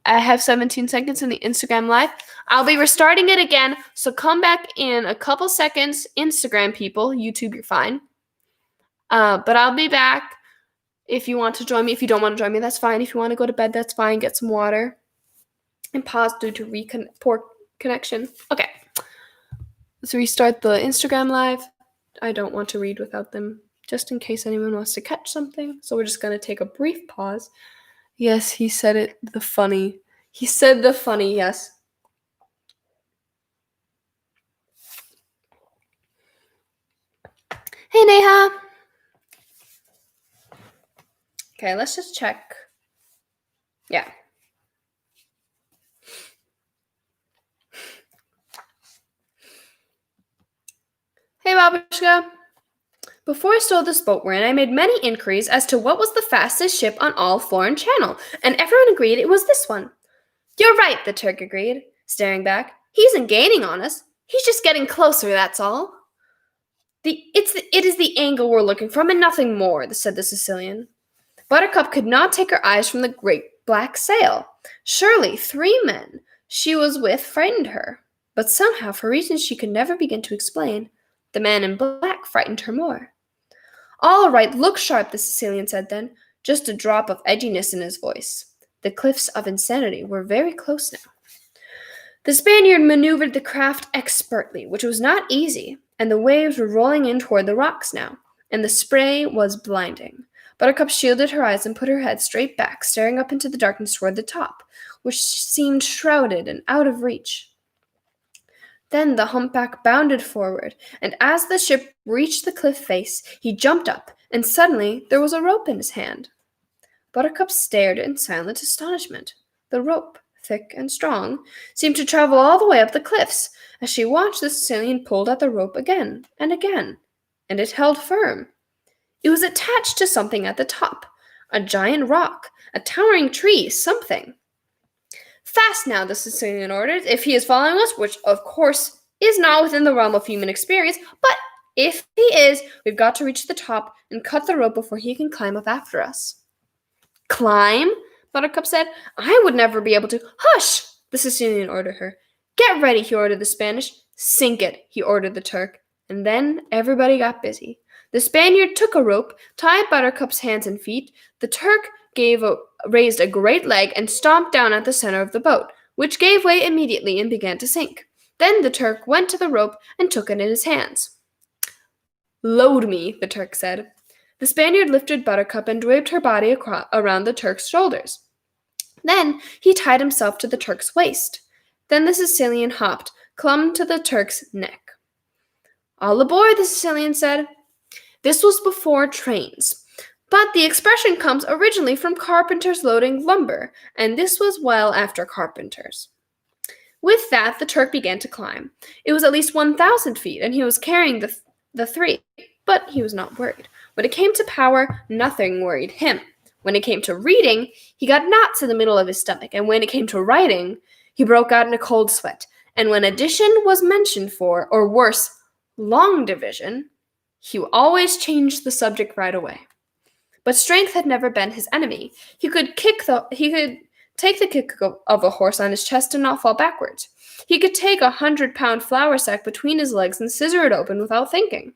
I have 17 seconds in the Instagram live. I'll be restarting it again, so come back in a couple seconds. Instagram people, YouTube, you're fine. But I'll be back if you want to join me. If you don't want to join me, that's fine. If you want to go to bed, that's fine. Get some water. And pause due to poor connection. Okay. Let's restart the Instagram live. I don't want to read without them, just in case anyone wants to catch something. So we're just going to take a brief pause. Yes, he said it, the funny. He said the funny, yes. Hey, Neha. Okay, let's just check. Yeah. Hey, Babushka. Before I stole this boat we're in, I made many inquiries as to what was the fastest ship on all Florin Channel, and everyone agreed it was this one. You're right, the Turk agreed, staring back. He isn't gaining on us. He's just getting closer, that's all. It is the angle we're looking for, and nothing more, said the Sicilian. Buttercup could not take her eyes from the great black sail. Surely 3 men she was with frightened her, but somehow, for reasons she could never begin to explain, the man in black frightened her more. All right, look sharp, the Sicilian said then, just a drop of edginess in his voice. The cliffs of insanity were very close now. The Spaniard maneuvered the craft expertly, which was not easy, and the waves were rolling in toward the rocks now, and the spray was blinding. Buttercup shielded her eyes and put her head straight back, staring up into the darkness toward the top, which seemed shrouded and out of reach. Then the humpback bounded forward, and as the ship reached the cliff face, he jumped up, and suddenly there was a rope in his hand. Buttercup stared in silent astonishment. The rope, thick and strong, seemed to travel all the way up the cliffs. As she watched, the Sicilian pulled at the rope again, and it held firm. It was attached to something at the top, a giant rock, a towering tree, something. Fast now, the Sicilian ordered, if he is following us, which of course is not within the realm of human experience, but if he is, we've got to reach the top and cut the rope before he can climb up after us. Climb? Buttercup said. I would never be able to. Hush! The Sicilian ordered her. Get ready, he ordered the Spanish. Sink it, he ordered the Turk. And then everybody got busy. The Spaniard took a rope, tied Buttercup's hands and feet. The Turk raised a great leg and stomped down at the center of the boat, which gave way immediately and began to sink. Then the Turk went to the rope and took it in his hands. Load me, the Turk said. The Spaniard lifted Buttercup and draped her body around the Turk's shoulders. Then he tied himself to the Turk's waist. Then the Sicilian hopped, clung to the Turk's neck. All aboard, the Sicilian said. This was before trains, but the expression comes originally from carpenters loading lumber, and this was well after carpenters. With that, the Turk began to climb. It was at least 1,000 feet, and he was carrying the three, but he was not worried. When it came to power, nothing worried him. When it came to reading, he got knots in the middle of his stomach, and when it came to writing, he broke out in a cold sweat. And when addition was mentioned for, or worse, long division, he always changed the subject right away. But strength had never been his enemy. He could take the kick of a horse on his chest and not fall backwards. He could take 100-pound flour sack between his legs and scissor it open without thinking.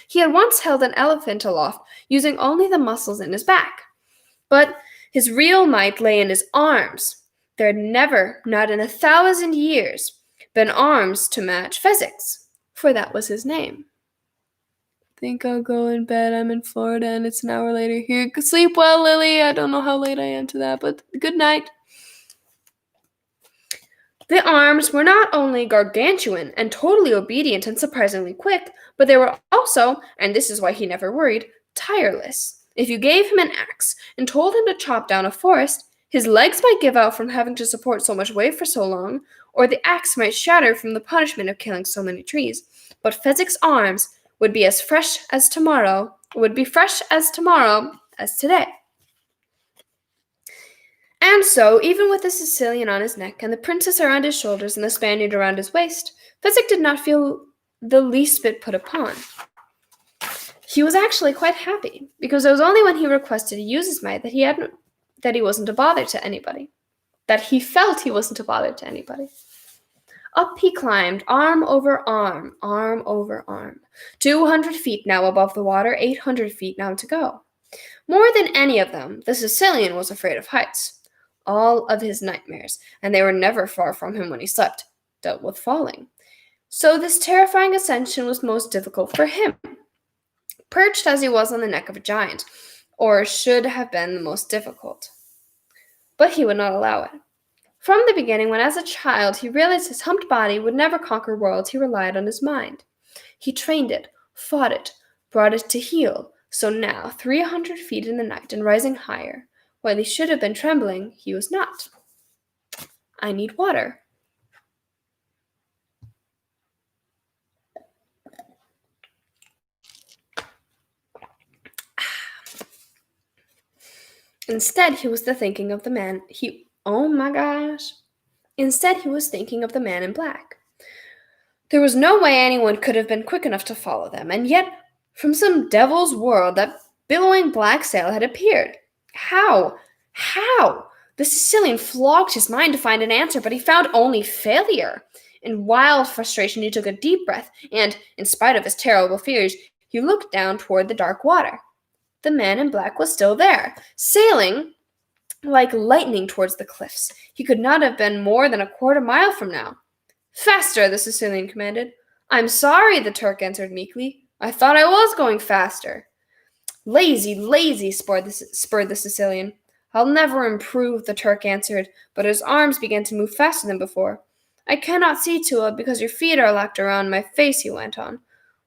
He had once held an elephant aloft, using only the muscles in his back. But his real might lay in his arms. There had never, not in 1,000 years, been arms to match Fezzik's, for that was his name. Think I'll go in bed. I'm in Florida and it's an hour later here. Sleep well, Lily. I don't know how late I am to that, but good night. The arms were not only gargantuan and totally obedient and surprisingly quick, but they were also, and this is why he never worried, tireless. If you gave him an axe and told him to chop down a forest, his legs might give out from having to support so much weight for so long, or the axe might shatter from the punishment of killing so many trees. But Fezzik's arms would be fresh as tomorrow as today. And so, even with the Sicilian on his neck and the princess around his shoulders and the Spaniard around his waist, Fezzik did not feel the least bit put upon. He was actually quite happy, because it was only when he requested to use his might that he wasn't a bother to anybody. That he felt he wasn't a bother to anybody. Up he climbed, arm over arm, arm over arm. 200 feet now above the water, 800 feet now to go. More than any of them, the Sicilian was afraid of heights. All of his nightmares, and they were never far from him when he slept, dealt with falling. So this terrifying ascension was most difficult for him. Perched as he was on the neck of a giant, or should have been the most difficult. But he would not allow it. From the beginning, when as a child he realized his humped body would never conquer worlds, he relied on his mind. He trained it, fought it, brought it to heel. So now, 300 feet in the night and rising higher, while he should have been trembling, he was not. I need water. Instead, he was thinking of the man in black. There was no way anyone could have been quick enough to follow them, and yet, from some devil's world, that billowing black sail had appeared. How? The Sicilian flogged his mind to find an answer, but he found only failure. In wild frustration, he took a deep breath, and, in spite of his terrible fears, he looked down toward the dark water. The man in black was still there, sailing like lightning towards the cliffs. He could not have been more than a quarter mile from now. Faster, the Sicilian commanded. I'm sorry, the Turk answered meekly. I thought I was going faster. Lazy, spurred the Sicilian. I'll never improve, the Turk answered, but his arms began to move faster than before. I cannot see to it because your feet are locked around my face, he went on.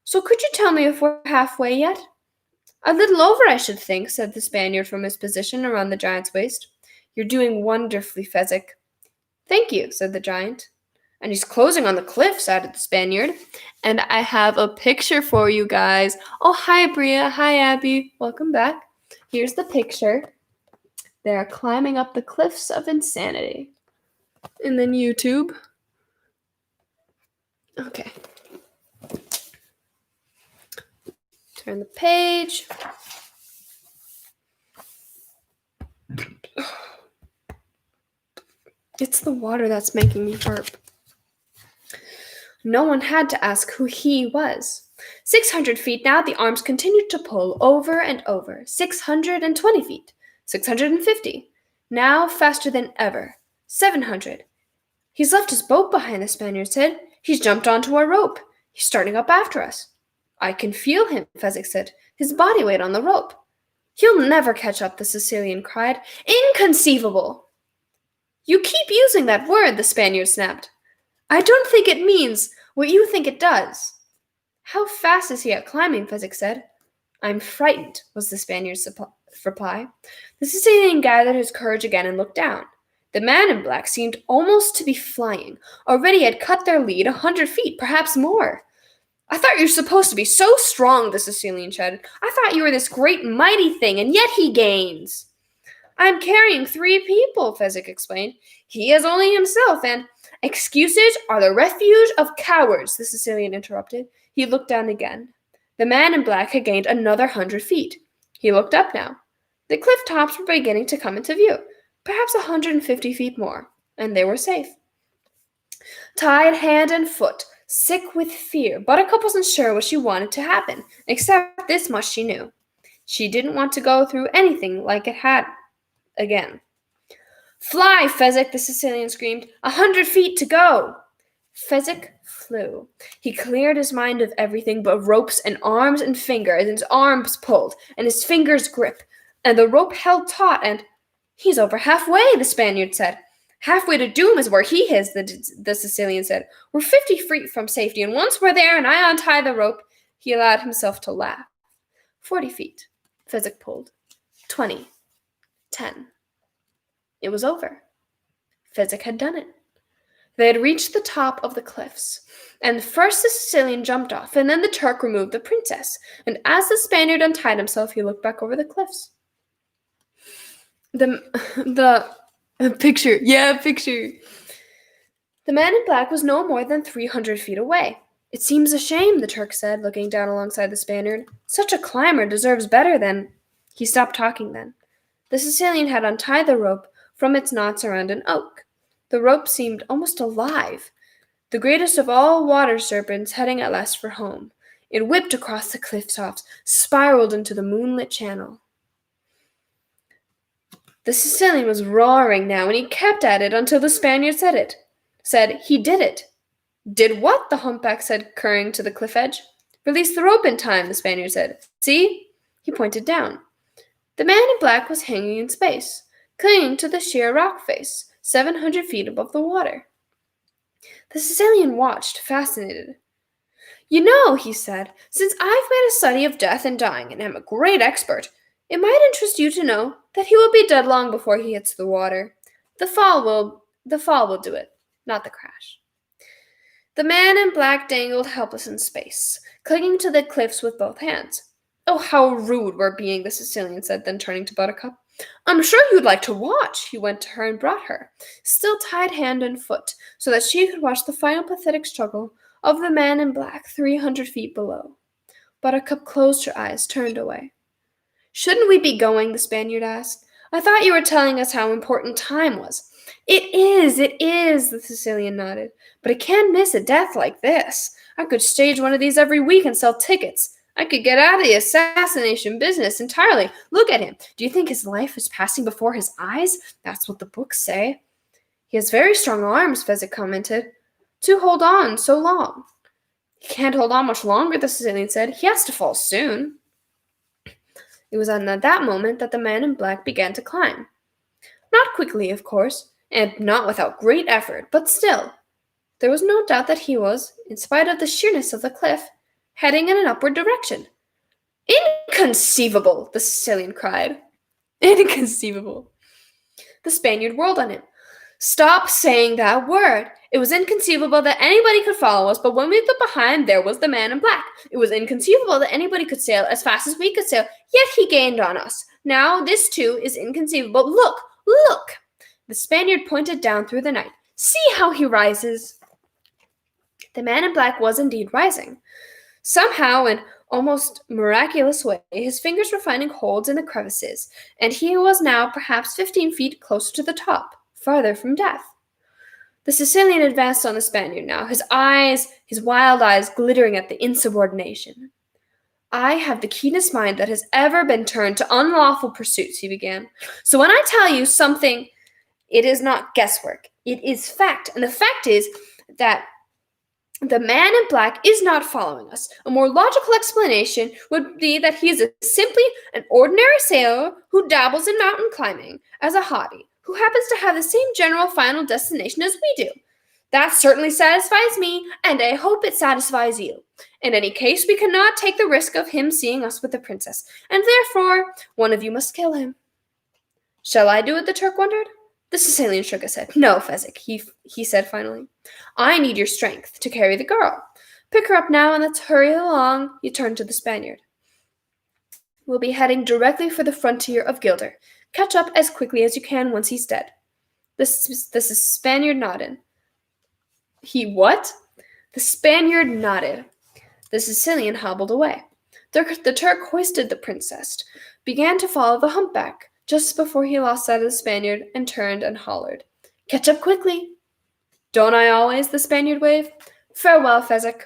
So could you tell me if we're halfway yet? A little over, I should think, said the Spaniard from his position around the giant's waist. You're doing wonderfully, Fezzik. Thank you, said the giant. And he's closing on the cliffs, added the Spaniard. And I have a picture for you guys. Oh, hi, Bria. Hi, Abby. Welcome back. Here's the picture. They're climbing up the cliffs of insanity. And then YouTube. Okay. Turn the page. It's the water that's making me burp. No one had to ask who he was. 600 feet now, the arms continued to pull over and over. 620 feet. 650. Now faster than ever. 700. He's left his boat behind, the Spaniard said. He's jumped onto our rope. He's starting up after us. I can feel him, Fezzik said, his body weight on the rope. He'll never catch up, the Sicilian cried. Inconceivable! You keep using that word, the Spaniard snapped. I don't think it means what you think it does. How fast is he at climbing, Fezzik said. I'm frightened, was the Spaniard's reply. The Sicilian gathered his courage again and looked down. The man in black seemed almost to be flying. Already had cut their lead 100 feet, perhaps more. I thought you were supposed to be so strong, the Sicilian shouted. I thought you were this great mighty thing, and yet he gains. I'm carrying 3 people, Fezzik explained. He is only himself, and excuses are the refuge of cowards, the Sicilian interrupted. He looked down again. The man in black had gained another 100 feet. He looked up now. The cliff tops were beginning to come into view, perhaps 150 feet more, and they were safe. Tied hand and foot, sick with fear, Buttercup wasn't sure what she wanted to happen, except this much she knew. She didn't want to go through anything like it had again. Fly, Fezzik, the Sicilian screamed. 100 feet to go. Fezzik flew. He cleared his mind of everything but ropes and arms and fingers, and his arms pulled, and his fingers gripped, and the rope held taut, and he's over halfway, the Spaniard said. Halfway to doom is where he is, the Sicilian said. We're 50 feet from safety, and once we're there and I untie the rope, he allowed himself to laugh. 40 feet. Fezzik pulled. 20. 10. It was over. Fezzik had done it. They had reached the top of the cliffs, and first the Sicilian jumped off, and then the Turk removed the princess, and as the Spaniard untied himself, he looked back over the cliffs. Picture. The man in black was no more than 300 feet away. It seems a shame, the Turk said, looking down alongside the Spaniard. Such a climber deserves better than... He stopped talking then. The Sicilian had untied the rope from its knots around an oak. The rope seemed almost alive. The greatest of all water serpents heading at last for home. It whipped across the cliff tops, spiraled into the moonlit channel. The Sicilian was roaring now, and he kept at it until the Spaniard said he did it. Did what? The humpback said, curring to the cliff edge. Release the rope in time, the Spaniard said. See? He pointed down. The man in black was hanging in space, clinging to the sheer rock face, 700 feet above the water. The Sicilian watched, fascinated. You know, he said, since I've made a study of death and dying and am a great expert, it might interest you to know that he will be dead long before he hits the water. The fall will do it, not the crash. The man in black dangled helpless in space, clinging to the cliffs with both hands. Oh, how rude we're being, the Sicilian said, then turning to Buttercup. I'm sure you'd like to watch. He went to her and brought her, still tied hand and foot, so that she could watch the final pathetic struggle of the man in black 300 feet below. Buttercup closed her eyes, turned away. Shouldn't we be going? The Spaniard asked. I thought you were telling us how important time was. It is, the Sicilian nodded. But I can't miss a death like this. I could stage one of these every week and sell tickets. I could get out of the assassination business entirely. Look at him. Do you think his life is passing before his eyes? That's what the books say. He has very strong arms, Fezzik commented. To hold on so long. He can't hold on much longer, the Sicilian said. He has to fall soon. It was at that moment that the man in black began to climb. Not quickly, of course, and not without great effort, but still. There was no doubt that he was, in spite of the sheerness of the cliff, heading in an upward direction. Inconceivable, the Sicilian cried. Inconceivable. The Spaniard whirled on him. Stop saying that word. It was inconceivable that anybody could follow us, but when we looked behind, there was the man in black. It was inconceivable that anybody could sail as fast as we could sail, yet he gained on us. Now this too is inconceivable. Look, look! The Spaniard pointed down through the night. See how he rises. The man in black was indeed rising. Somehow, in almost miraculous way, his fingers were finding holds in the crevices, and he was now perhaps 15 feet closer to the top, farther from death. The Sicilian advanced on the Spaniard now, his wild eyes glittering at the insubordination. I have the keenest mind that has ever been turned to unlawful pursuits, he began. So when I tell you something, it is not guesswork. It is fact. And the fact is that the man in black is not following us. A more logical explanation would be that he is simply an ordinary sailor who dabbles in mountain climbing as a hobby, who happens to have the same general final destination as we do. That certainly satisfies me, and I hope it satisfies you. In any case, we cannot take the risk of him seeing us with the princess, and therefore one of you must kill him. Shall I do it? The Turk wondered. The Sicilian shook his head. No, Fezzik, he said finally. I need your strength to carry the girl. Pick her up now and let's hurry along. He turned to the Spaniard. We'll be heading directly for the frontier of Gilder. Catch up as quickly as you can once he's dead. The Spaniard nodded. He what? The Spaniard nodded. The Sicilian hobbled away. The Turk hoisted the princess, began to follow the humpback, just before he lost sight of the Spaniard and turned and hollered. Catch up quickly. Don't I always? The Spaniard waved. Farewell, Fezzik.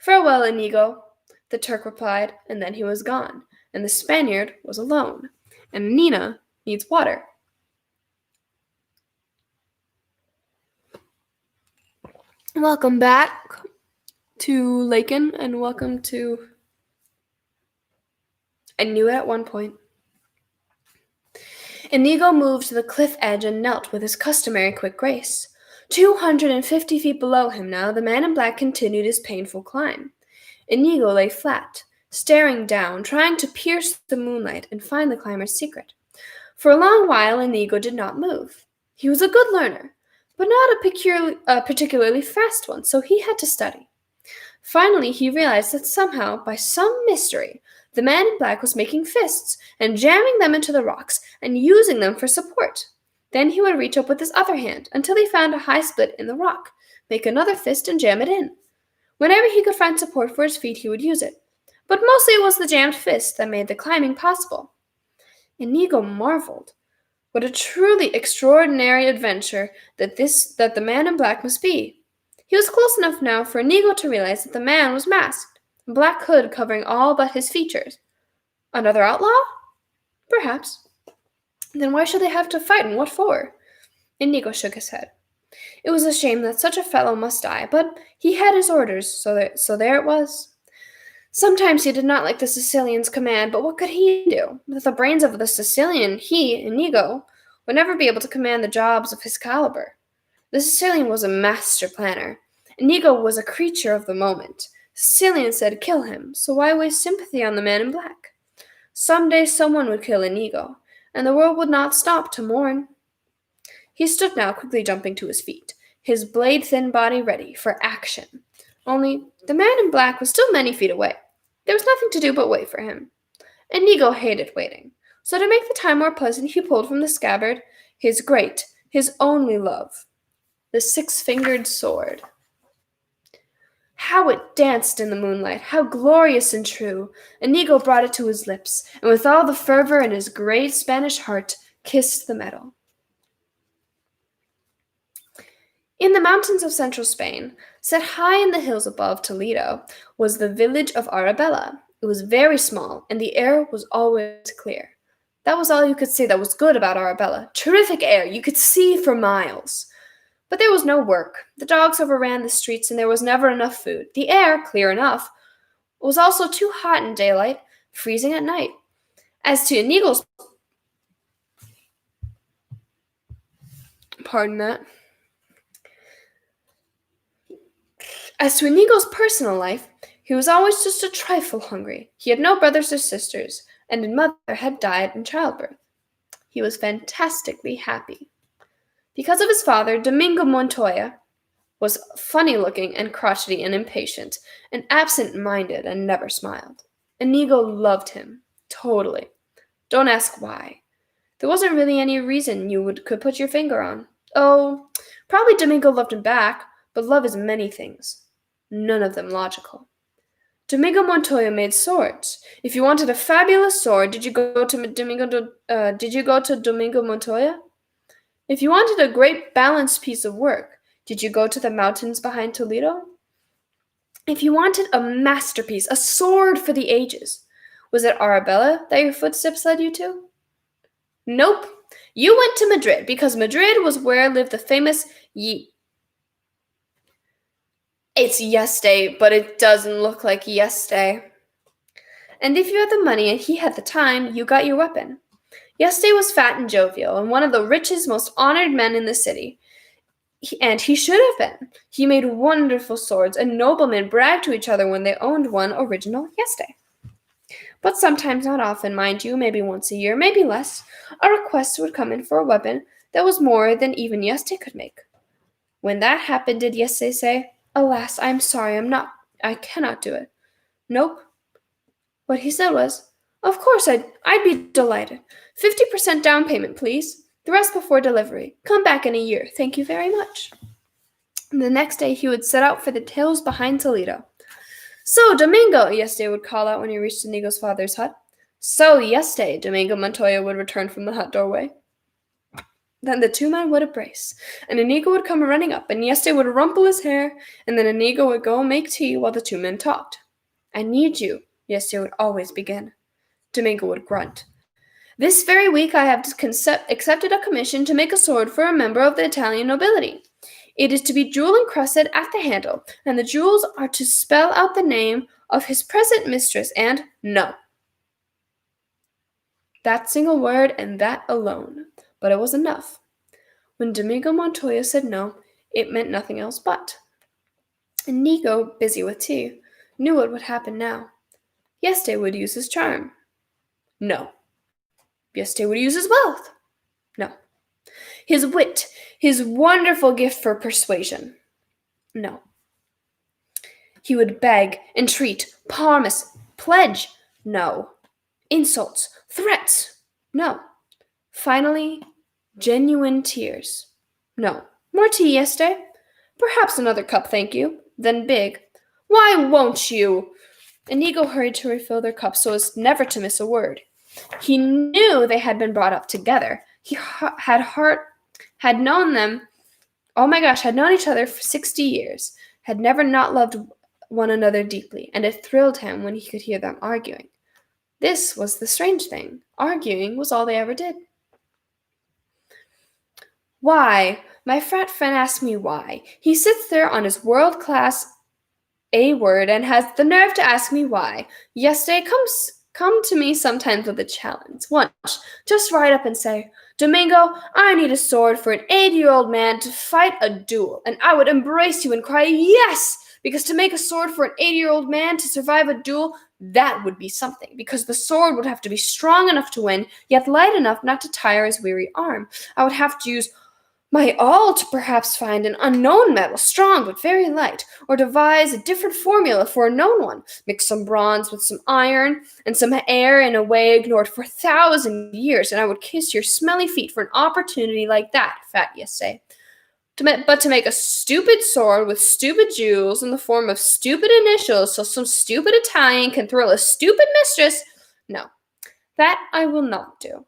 Farewell, Inigo, the Turk replied, and then he was gone, and the Spaniard was alone, and Nina needs water. Welcome back to Laken, and welcome to... I knew it at one point. Inigo moved to the cliff edge and knelt with his customary quick grace. 250 feet below him now, the man in black continued his painful climb. Inigo lay flat, staring down, trying to pierce the moonlight and find the climber's secret. For a long while, Inigo did not move. He was a good learner, but not a particularly fast one, so he had to study. Finally, he realized that somehow, by some mystery, the man in black was making fists and jamming them into the rocks and using them for support. Then he would reach up with his other hand until he found a high split in the rock, make another fist and jam it in. Whenever he could find support for his feet, he would use it. But mostly it was the jammed fist that made the climbing possible. Inigo marveled. What a truly extraordinary adventure that the man in black must be. He was close enough now for Inigo to realize that the man was masked, a black hood covering all but his features. Another outlaw? Perhaps. Then why should they have to fight, and what for? Inigo shook his head. It was a shame that such a fellow must die, but he had his orders, so there it was. Sometimes he did not like the Sicilian's command, but what could he do? With the brains of the Sicilian, he, Inigo, would never be able to command the jobs of his caliber. The Sicilian was a master planner. Inigo was a creature of the moment. The Sicilian said kill him, so why waste sympathy on the man in black? Some day someone would kill Inigo, and the world would not stop to mourn. He stood now, quickly jumping to his feet, his blade-thin body ready for action. Only the man in black was still many feet away. There was nothing to do but wait for him. Inigo hated waiting, so to make the time more pleasant, he pulled from the scabbard his only love, the six-fingered sword. How it danced in the moonlight, how glorious and true! Inigo brought it to his lips, and with all the fervor in his great Spanish heart, kissed the metal. In the mountains of central Spain, set high in the hills above Toledo, was the village of Arabella. It was very small, and the air was always clear. That was all you could say that was good about Arabella. Terrific air, you could see for miles. But there was no work. The dogs overran the streets, and there was never enough food. The air, clear enough, was also too hot in daylight, freezing at night. As to Inigo's personal life, he was always just a trifle hungry. He had no brothers or sisters, and his mother had died in childbirth. He was fantastically happy. Because of his father, Domingo Montoya was funny-looking and crotchety and impatient, and absent-minded and never smiled. Inigo loved him, totally. Don't ask why. There wasn't really any reason could put your finger on. Oh, probably Domingo loved him back, but love is many things, none of them logical. Domingo Montoya made swords. If you wanted a fabulous sword, did you go to Domingo Montoya? If you wanted a great balanced piece of work, did you go to the mountains behind Toledo? If you wanted a masterpiece, a sword for the ages, was it Arabella that your footsteps led you to? Nope. You went to Madrid because Madrid was where lived the famous It's Yeste, but it doesn't look like Yeste. And if you had the money and he had the time, you got your weapon. Yeste was fat and jovial, and one of the richest, most honored men in the city. And he should have been. He made wonderful swords, and noblemen bragged to each other when they owned one original Yeste. But sometimes, not often, mind you, maybe once a year, maybe less, a request would come in for a weapon that was more than even Yeste could make. When that happened, did Yeste say, "Alas, I am sorry, I cannot do it"? Nope. What he said was, "Of course, I'd be delighted. 50% down payment, please. The rest before delivery. Come back in a year. Thank you very much." And the next day he would set out for the hills behind Toledo. "So, Domingo," Yeste would call out when he reached Inigo's father's hut. "So, Yeste," Domingo Montoya would return from the hut doorway. Then the two men would embrace, and Inigo would come running up, and Yeste would rumple his hair, and then Inigo would go make tea while the two men talked. "I need you," Yeste would always begin. Domingo would grunt. "This very week I have accepted a commission to make a sword for a member of the Italian nobility. It is to be jewel-encrusted at the handle, and the jewels are to spell out the name of his present mistress and no." That single word and that alone. But it was enough. When Domingo Montoya said no, it meant nothing else but. Inigo, busy with tea, knew what would happen now. Yeste would use his charm. No. Yeste would use his wealth. No. His wit, his wonderful gift for persuasion. No. He would beg, entreat, promise, pledge. No. Insults, threats. No. Finally, genuine tears. No. More tea, Yeste? Perhaps another cup, thank you. Then big. Why won't you? Inigo hurried to refill their cups so as never to miss a word. He knew they had been brought up together. He had known them, had known each other for 60 years, had never not loved one another deeply, and it thrilled him when he could hear them arguing. This was the strange thing. Arguing was all they ever did. Why? My fat friend asked me why. He sits there on his world-class A word and has the nerve to ask me why. Yesterday come to me sometimes with a challenge. Once, just ride up and say, "Domingo, I need a sword for an 80-year-old man to fight a duel." And I would embrace you and cry, "Yes!" Because to make a sword for an 80-year-old man to survive a duel, that would be something. Because the sword would have to be strong enough to win, yet light enough not to tire his weary arm. I would have to use my all to perhaps find an unknown metal, strong but very light, or devise a different formula for a known one, mix some bronze with some iron and some air in a way ignored for 1,000 years, and I would kiss your smelly feet for an opportunity like that, fat Yeste. But to make a stupid sword with stupid jewels in the form of stupid initials so some stupid Italian can thrill a stupid mistress, no, that I will not do.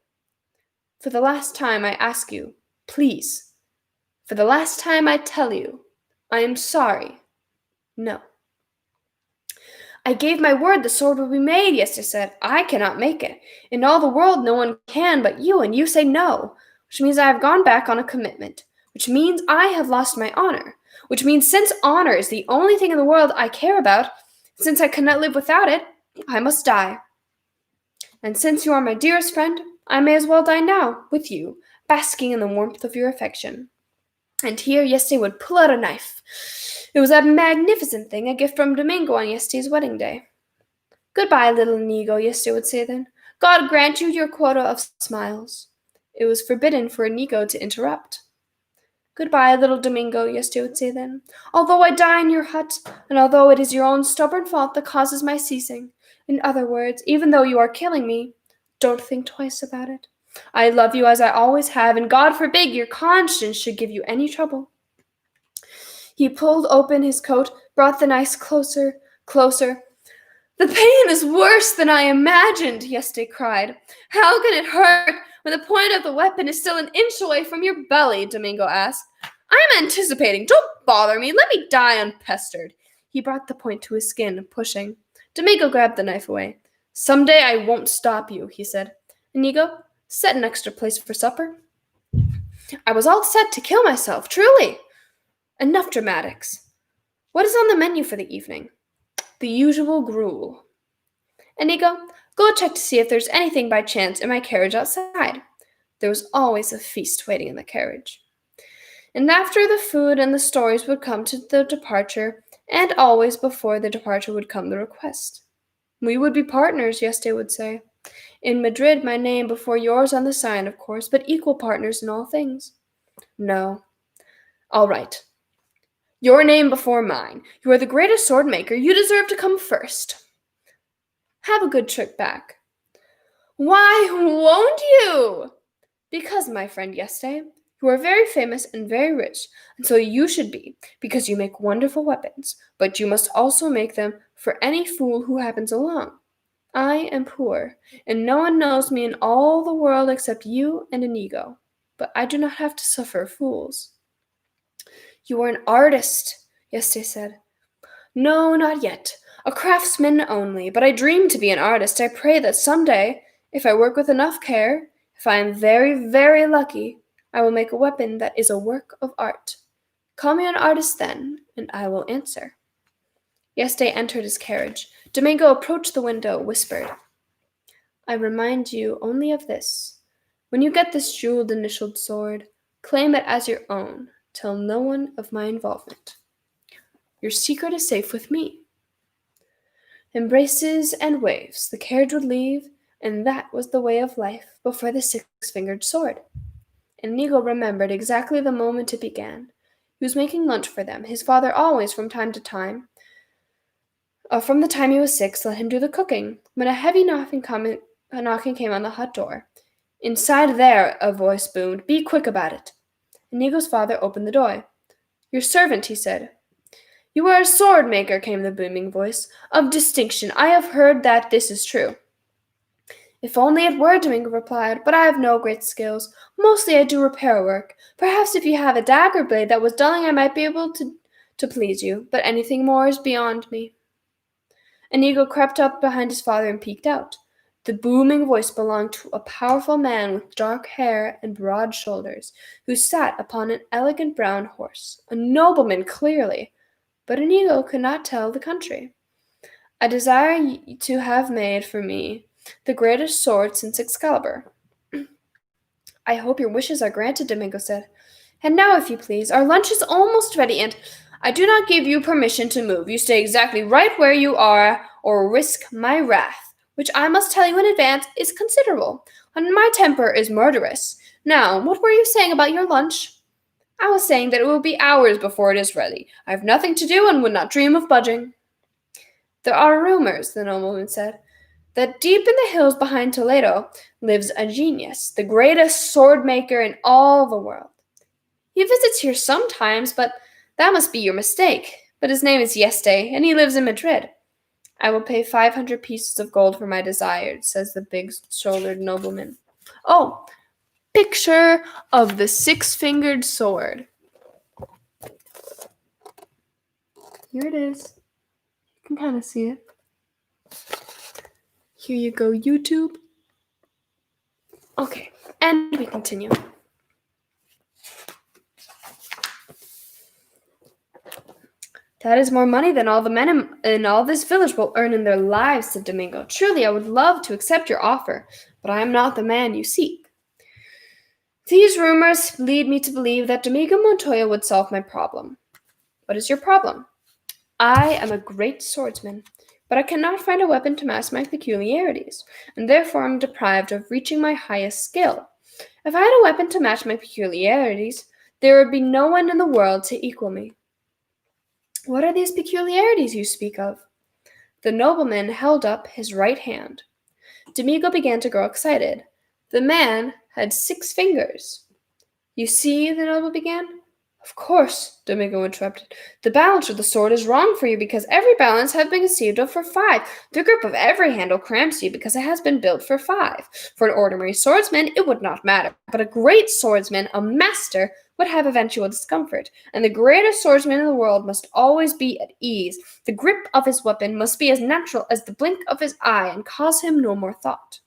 For the last time I ask you, please, for the last time I tell you, I am sorry. No. I gave my word the sword will be made, Yester said. I cannot make it. In all the world no one can but you, and you say no, which means I have gone back on a commitment, which means I have lost my honor, which means since honor is the only thing in the world I care about, since I cannot live without it, I must die. And since you are my dearest friend, I may as well die now, with you, basking in the warmth of your affection. And here Yeste would pull out a knife. It was a magnificent thing, a gift from Domingo on Yeste's wedding day. Goodbye, little Inigo, Yeste would say then. God grant you your quota of smiles. It was forbidden for Inigo to interrupt. Goodbye, little Domingo, Yesterday would say then. Although I die in your hut, and although it is your own stubborn fault that causes my ceasing, in other words, even though you are killing me, don't think twice about it. I love you as I always have, and God forbid your conscience should give you any trouble. He pulled open his coat, brought the knife closer, closer. The pain is worse than I imagined, Yesterday cried. How can it hurt when the point of the weapon is still an inch away from your belly? Domingo asked. I am anticipating. Don't bother me. Let me die unpestered. He brought the point to his skin, pushing. Domingo grabbed the knife away. Someday I won't stop you, he said. Inigo, set an extra place for supper. I was all set to kill myself, truly. Enough dramatics. What is on the menu for the evening? The usual gruel. Inigo, go check to see if there's anything by chance in my carriage outside. There was always a feast waiting in the carriage. And after the food and the stories would come to the departure, and always before the departure would come the request. We would be partners, Yesterday would say. In Madrid, my name before yours on the sign, of course, but equal partners in all things. No. All right. Your name before mine. You are the greatest sword maker. You deserve to come first. Have a good trip back. Why won't you? Because, my friend Yesterday, you are very famous and very rich, and so you should be, because you make wonderful weapons, but you must also make them for any fool who happens along. I am poor, and no one knows me in all the world except you and Inigo, but I do not have to suffer fools. You are an artist, Yesterday said. No, not yet. A craftsman only, but I dream to be an artist. I pray that some day, if I work with enough care, if I am very, very lucky, I will make a weapon that is a work of art. Call me an artist then, and I will answer. Yesterday entered his carriage. Domingo approached the window, whispered, I remind you only of this. When you get this jeweled initialed sword, claim it as your own. Tell no one of my involvement. Your secret is safe with me. Embraces and waves, the carriage would leave, and that was the way of life before the six-fingered sword. Inigo remembered exactly the moment it began. He was making lunch for them. His father always, from the time he was 6, let him do the cooking. When a heavy knocking came on the hut door. Inside there, a voice boomed. Be quick about it. Inigo's father opened the door. Your servant, he said. You are a sword maker, came the booming voice. Of distinction. I have heard that this is true. If only it were, Domingo replied, but I have no great skills. Mostly I do repair work. Perhaps if you have a dagger blade that was dulling, I might be able to please you, but anything more is beyond me. Inigo crept up behind his father and peeked out. The booming voice belonged to a powerful man with dark hair and broad shoulders, who sat upon an elegant brown horse. A nobleman, clearly, but Inigo could not tell the country. I desire to have made for me the greatest sword since Excalibur. I hope your wishes are granted, Domingo said. And now, if you please, our lunch is almost ready, and I do not give you permission to move. You stay exactly right where you are, or risk my wrath, which I must tell you in advance is considerable, and my temper is murderous. Now, what were you saying about your lunch? I was saying that it will be hours before it is ready. I have nothing to do and would not dream of budging. There are rumors, the nobleman said, that deep in the hills behind Toledo lives a genius, the greatest sword maker in all the world. He visits here sometimes, but that must be your mistake. But his name is Yesterday, and he lives in Madrid. I will pay 500 pieces of gold for my desire, says the big-shouldered nobleman. Oh, picture of the six-fingered sword. Here it is. You can kind of see it. Here you go, YouTube. Okay, and we continue. That is more money than all the men in all this village will earn in their lives, said Domingo. Truly, I would love to accept your offer, but I am not the man you seek. These rumors lead me to believe that Domingo Montoya would solve my problem. What is your problem? I am a great swordsman, but I cannot find a weapon to match my peculiarities, and therefore am deprived of reaching my highest skill. If I had a weapon to match my peculiarities, There would be no one in the world to equal me. What are these peculiarities you speak of? The nobleman held up his right hand. Domingo began to grow excited. The man had 6 fingers. You see, the noble began. Of course, Domingo interrupted. The balance of the sword is wrong for you because every balance has been conceived of for 5. The grip of every handle cramps you because it has been built for 5. For an ordinary swordsman, it would not matter, but a great swordsman, a master, would have eventual discomfort, and the greatest swordsman in the world must always be at ease. The grip of his weapon must be as natural as the blink of his eye and cause him no more thought.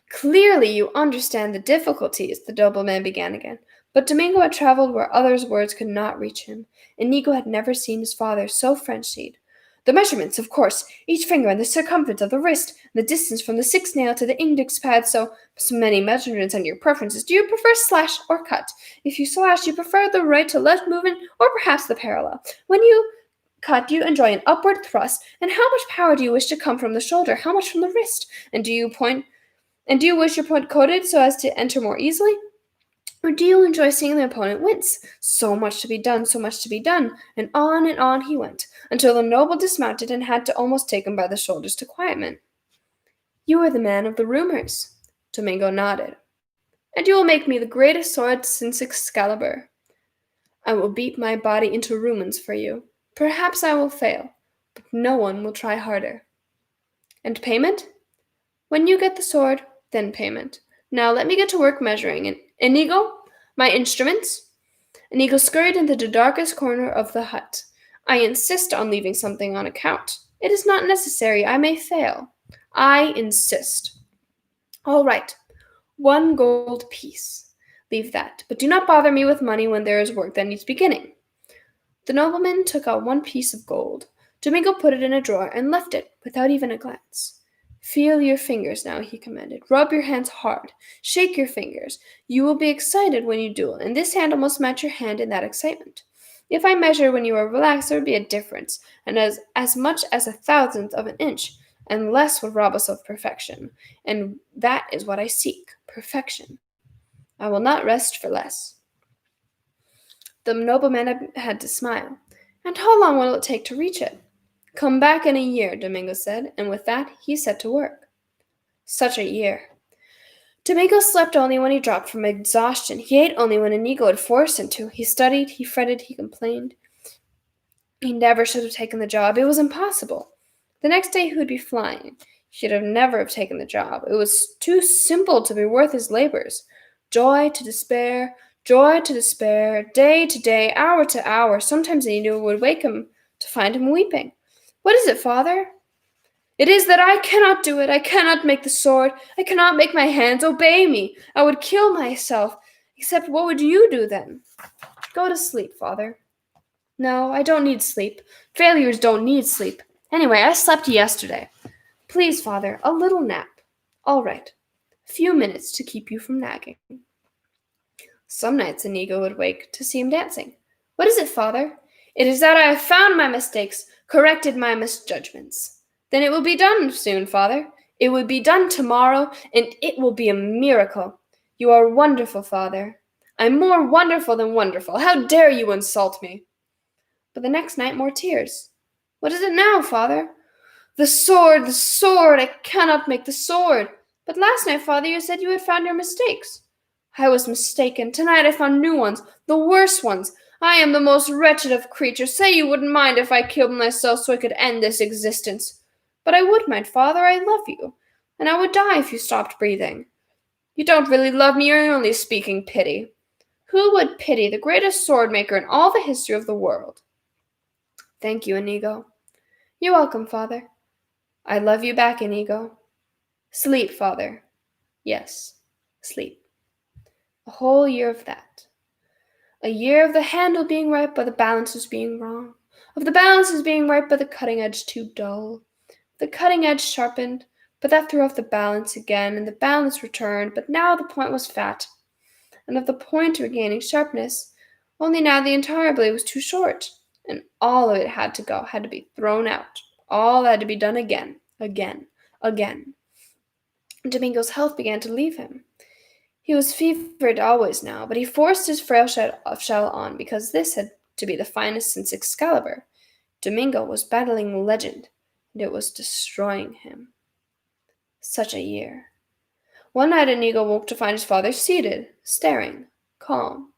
Clearly you understand the difficulties, the nobleman began again. But Domingo had traveled where others' words could not reach him. Inigo had never seen his father so frenzied. The measurements, of course, each finger and the circumference of the wrist, and the distance from the 6th nail to the index pad, so many measurements and your preferences. Do you prefer slash or cut? If you slash, you prefer the right to left movement, or perhaps the parallel. When you cut, you enjoy an upward thrust, and how much power do you wish to come from the shoulder? How much from the wrist? And do you wish your point coated so as to enter more easily? Or do you enjoy seeing the opponent wince? So much to be done, so much to be done. And on he went, until the noble dismounted and had to almost take him by the shoulders to quiet him. You are the man of the rumors. Domingo nodded. And you will make me the greatest sword since Excalibur. I will beat my body into ruins for you. Perhaps I will fail, but no one will try harder. And payment? When you get the sword, then payment. Now let me get to work measuring. And Inigo, my instruments? Inigo scurried into the darkest corner of the hut. I insist on leaving something on account. It is not necessary. I may fail. I insist. All right. 1 gold piece. Leave that. But do not bother me with money when there is work that needs beginning. The nobleman took out 1 piece of gold. Domingo put it in a drawer and left it without even a glance. Feel your fingers now, he commanded. Rub your hands hard. Shake your fingers. You will be excited when you duel, and this handle must match your hand in that excitement. If I measure when you are relaxed, there would be a difference, and as much as 1/1000th of an inch, and less would rob us of perfection. And that is what I seek, perfection. I will not rest for less. The nobleman had to smile. And how long will it take to reach it? Come back in a year, Domingo said, and with that he set to work. Such a year. Domingo slept only when he dropped from exhaustion. He ate only when Inigo had forced him to. He studied, he fretted, he complained. He never should have taken the job. It was impossible. The next day he would be flying. He should have never have taken the job. It was too simple to be worth his labors. Joy to despair, day to day, hour to hour. Sometimes Inigo would wake him to find him weeping. What is it, father? It is that I cannot do it. I cannot make the sword. I cannot make my hands. Obey me. I would kill myself. Except what would you do then? Go to sleep, father. No, I don't need sleep. Failures don't need sleep. Anyway, I slept yesterday. Please, father, a little nap. All right. A few minutes to keep you from nagging. Some nights Inigo would wake to see him dancing. What is it, father? It is that I have found my mistakes, corrected my misjudgments. Then it will be done soon, father. It will be done tomorrow, and it will be a miracle. You are wonderful, father. I'm more wonderful than wonderful. How dare you insult me? But the next night, more tears. What is it now, father? The sword, I cannot make the sword. But last night, father, you said you had found your mistakes. I was mistaken. Tonight I found new ones, the worst ones. I am the most wretched of creatures. Say you wouldn't mind if I killed myself so I could end this existence. But I would mind, father. I love you. And I would die if you stopped breathing. You don't really love me. You're only speaking pity. Who would pity the greatest sword maker in all the history of the world? Thank you, Inigo. You're welcome, father. I love you back, Inigo. Sleep, father. Yes, sleep. A whole year of that. A year of the handle being right but the balances being wrong. Of the balances being right but the cutting edge too dull. The cutting edge sharpened, but that threw off the balance again, and the balance returned, but now the point was fat. And of the point regaining sharpness, only now the entire blade was too short, and all of it had to be thrown out. All had to be done again. Domingo's health began to leave him. He was fevered always now, but he forced his frail shell on because this had to be the finest since Excalibur. Domingo was battling legend, and it was destroying him. Such a year. One night Inigo woke to find his father seated, staring, calm.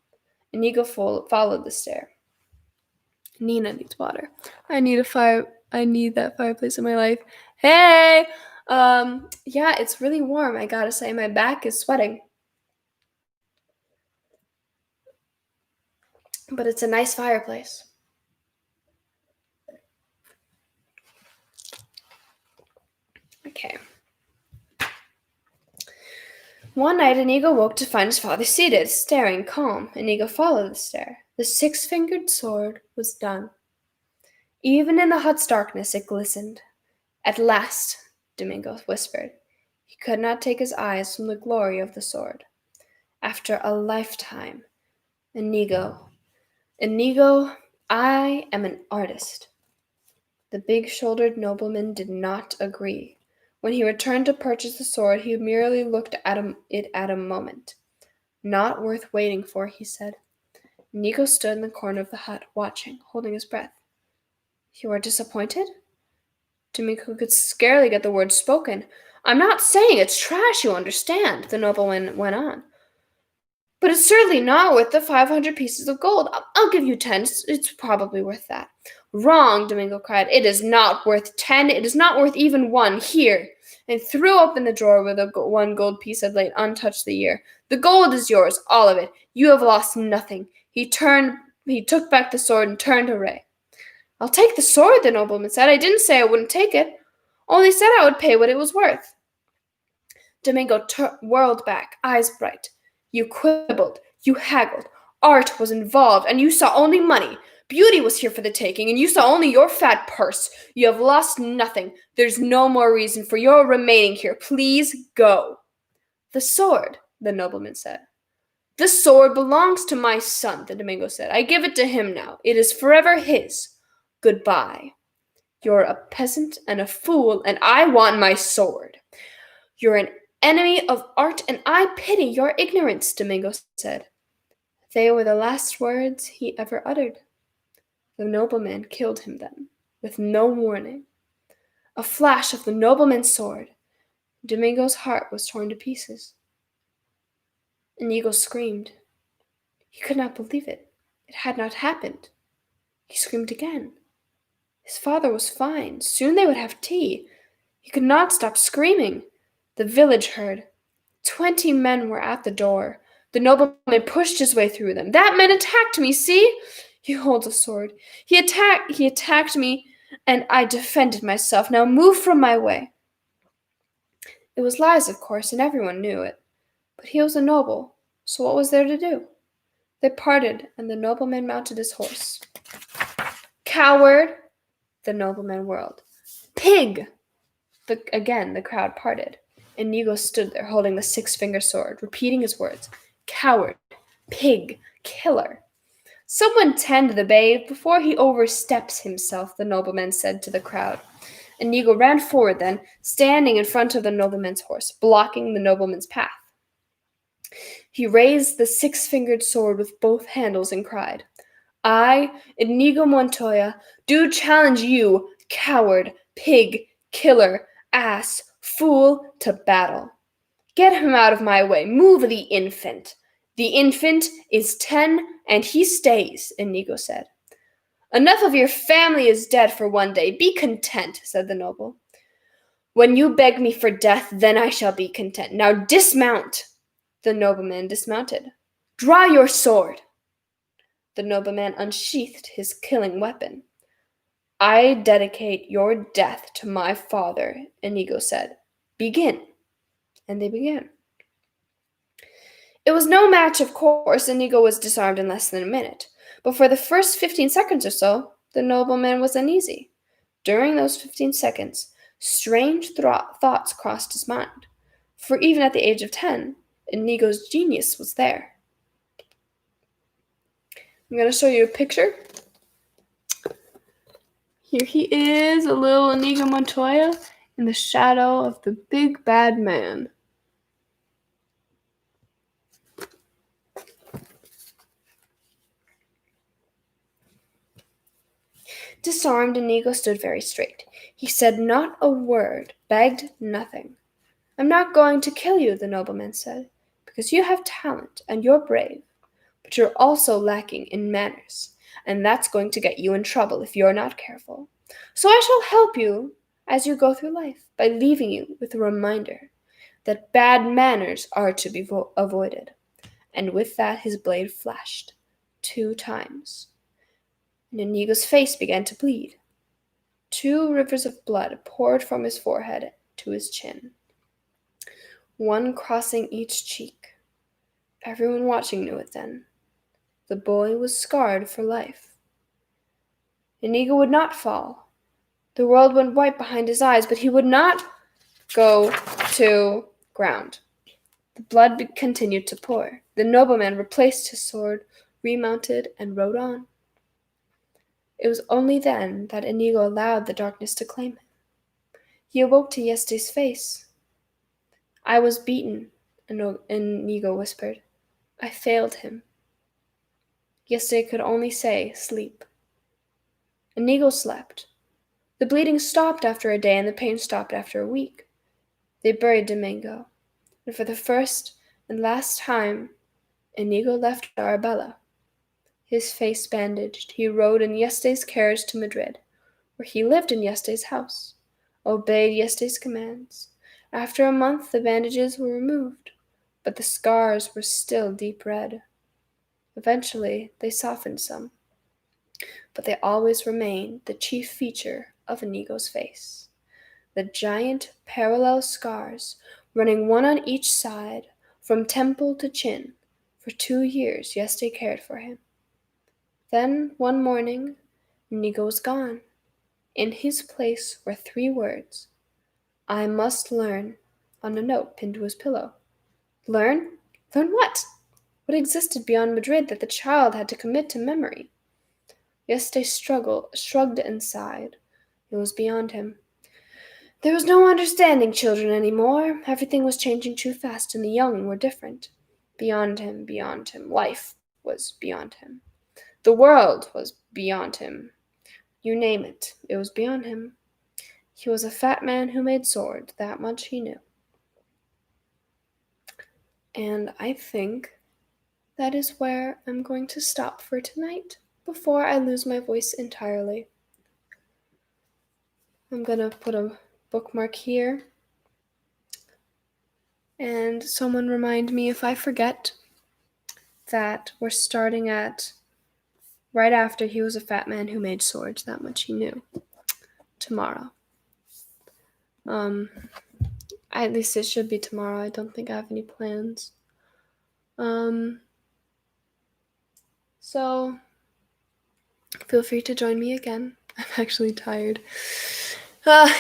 Inigo followed the stare. Nina needs water. I need that fireplace in my life. Hey! Yeah, it's really warm, I gotta say. My back is sweating. But it's a nice fireplace. Okay. One night Inigo woke to find his father seated, staring, calm. Inigo followed the stare. The six-fingered sword was done. Even in the hot darkness it glistened. At last, Domingo whispered. He could not take his eyes from the glory of the sword. After a lifetime, Inigo, I am an artist. The big-shouldered nobleman did not agree. When he returned to purchase the sword, he merely looked at it at a moment. Not worth waiting for, he said. Inigo stood in the corner of the hut, watching, holding his breath. You are disappointed? Domingo could scarcely get the words spoken. I'm not saying it's trash, you understand, the nobleman went on. But it's certainly not worth the 500 pieces of gold. I'll give you 10. It's probably worth that. Wrong, Domingo cried. It is not worth 10. It is not worth even 1. Here. And threw open the drawer where the 1 gold piece had lain untouched the year. The gold is yours, all of it. You have lost nothing. He took back the sword and turned to Ray. I'll take the sword, the nobleman said. I didn't say I wouldn't take it. Only said I would pay what it was worth. Domingo whirled back, eyes bright. You quibbled, you haggled. Art was involved, and you saw only money. Beauty was here for the taking, and you saw only your fat purse. You have lost nothing. There's no more reason for your remaining here. Please go. The sword, the nobleman said. The sword belongs to my son, the Domingo said. I give it to him now. It is forever his. Goodbye. You're a peasant and a fool, and I want my sword. You're an enemy of art, and I pity your ignorance, Domingo said. They were the last words he ever uttered. The nobleman killed him then, with no warning. A flash of the nobleman's sword. Domingo's heart was torn to pieces. Inigo screamed. He could not believe it. It had not happened. He screamed again. His father was fine. Soon they would have tea. He could not stop screaming. The village heard. 20 men were at the door. The nobleman pushed his way through them. That man attacked me, see? He holds a sword. He attacked me, and I defended myself. Now move from my way. It was lies, of course, and everyone knew it. But he was a noble, so what was there to do? They parted, and the nobleman mounted his horse. Coward! The nobleman whirled. Pig! Again the crowd parted. Inigo stood there, holding the 6-fingered sword, repeating his words. Coward, pig, killer. Someone tend the babe before he oversteps himself, the nobleman said to the crowd. Inigo ran forward then, standing in front of the nobleman's horse, blocking the nobleman's path. He raised the 6-fingered sword with both handles and cried, I, Inigo Montoya, do challenge you, coward, pig, killer, ass, fool, to battle. Get him out of my way. Move the infant. The infant is 10, and he stays, Inigo said. Enough of your family is dead for one day. Be content, said the noble. When you beg me for death, then I shall be content. Now dismount. The nobleman dismounted. Draw your sword. The nobleman unsheathed his killing weapon. I dedicate your death to my father, Inigo said. Begin. And they began. It was no match, of course. Inigo was disarmed in less than a minute. But for the first 15 seconds or so, the nobleman was uneasy. During those 15 seconds, strange thoughts crossed his mind. For even at the age of 10, Inigo's genius was there. I'm going to show you a picture. Here he is, a little Inigo Montoya, in the shadow of the big bad man. Disarmed, Inigo stood very straight. He said not a word, begged nothing. "I'm not going to kill you," the nobleman said, "because you have talent and you're brave, but you're also lacking in manners, and that's going to get you in trouble if you're not careful. So I shall help you as you go through life by leaving you with a reminder that bad manners are to be avoided." And with that his blade flashed 2 times, and Inigo's face began to bleed. 2 rivers of blood poured from his forehead to his chin, one crossing each cheek. Everyone watching knew it then. The boy was scarred for life. Inigo would not fall. The world went white behind his eyes, but he would not go to ground. The blood continued to pour. The nobleman replaced his sword, remounted, and rode on. It was only then that Inigo allowed the darkness to claim him. He awoke to Yeste's face. "I was beaten," Inigo whispered. "I failed him." Yeste could only say, "Sleep." Inigo slept. The bleeding stopped after a day, and the pain stopped after a week. They buried Domingo, and for the first and last time, Inigo left Arabella. His face bandaged, he rode in Yeste's carriage to Madrid, where he lived in Yeste's house, obeyed Yeste's commands. After a month, the bandages were removed, but the scars were still deep red. Eventually, they softened some, but they always remained the chief feature of Inigo's face. The giant parallel scars running one on each side from temple to chin. For 2 years, Yeste cared for him. Then, one morning, Inigo was gone. In his place were 3 words: "I must learn," on a note pinned to his pillow. Learn? Learn what? What existed beyond Madrid that the child had to commit to memory? Yeste shrugged and sighed. It was beyond him. There was no understanding children any more. Everything was changing too fast, and the young were different. Beyond him. Life was beyond him. The world was beyond him. You name it, it was beyond him. He was a fat man who made swords, that much he knew. And I think that is where I'm going to stop for tonight before I lose my voice entirely. I'm going to put a bookmark here. And someone remind me if I forget that we're starting at right after he was a fat man who made swords, that much he knew, tomorrow. At least it should be tomorrow. I don't think I have any plans. So feel free to join me again. I'm actually tired.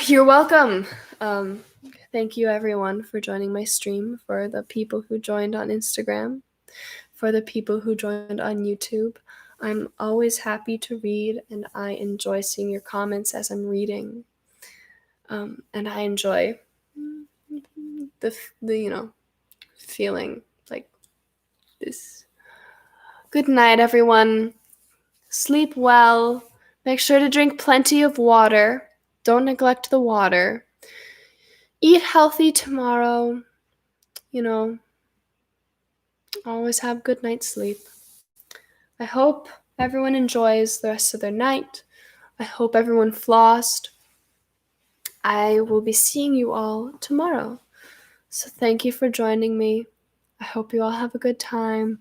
You're welcome. Thank you everyone for joining my stream, for the people who joined on Instagram, for the people who joined on YouTube. I'm always happy to read, and I enjoy seeing your comments as I'm reading. And I enjoy the feeling like this. Good night, everyone. Sleep well. Make sure to drink plenty of water. Don't neglect the water. Eat healthy tomorrow. Always have good night's sleep. I hope everyone enjoys the rest of their night. I hope everyone flossed. I will be seeing you all tomorrow. So thank you for joining me. I hope you all have a good time.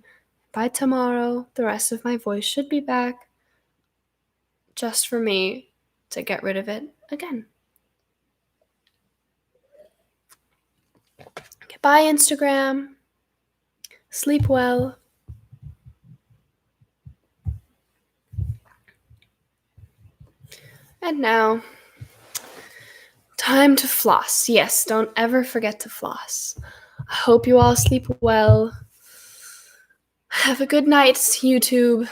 By tomorrow, the rest of my voice should be back, just for me to get rid of it again. Goodbye, Instagram. Sleep well. And now, time to floss. Yes, don't ever forget to floss. I hope you all sleep well. Have a good night, YouTube.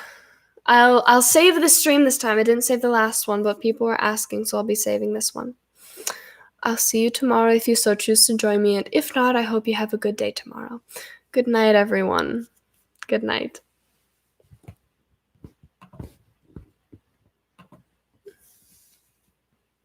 I'll save the stream this time. I didn't save the last one, but people were asking, so I'll be saving this one. I'll see you tomorrow if you so choose to join me, and if not, I hope you have a good day tomorrow. Good night, everyone. Good night.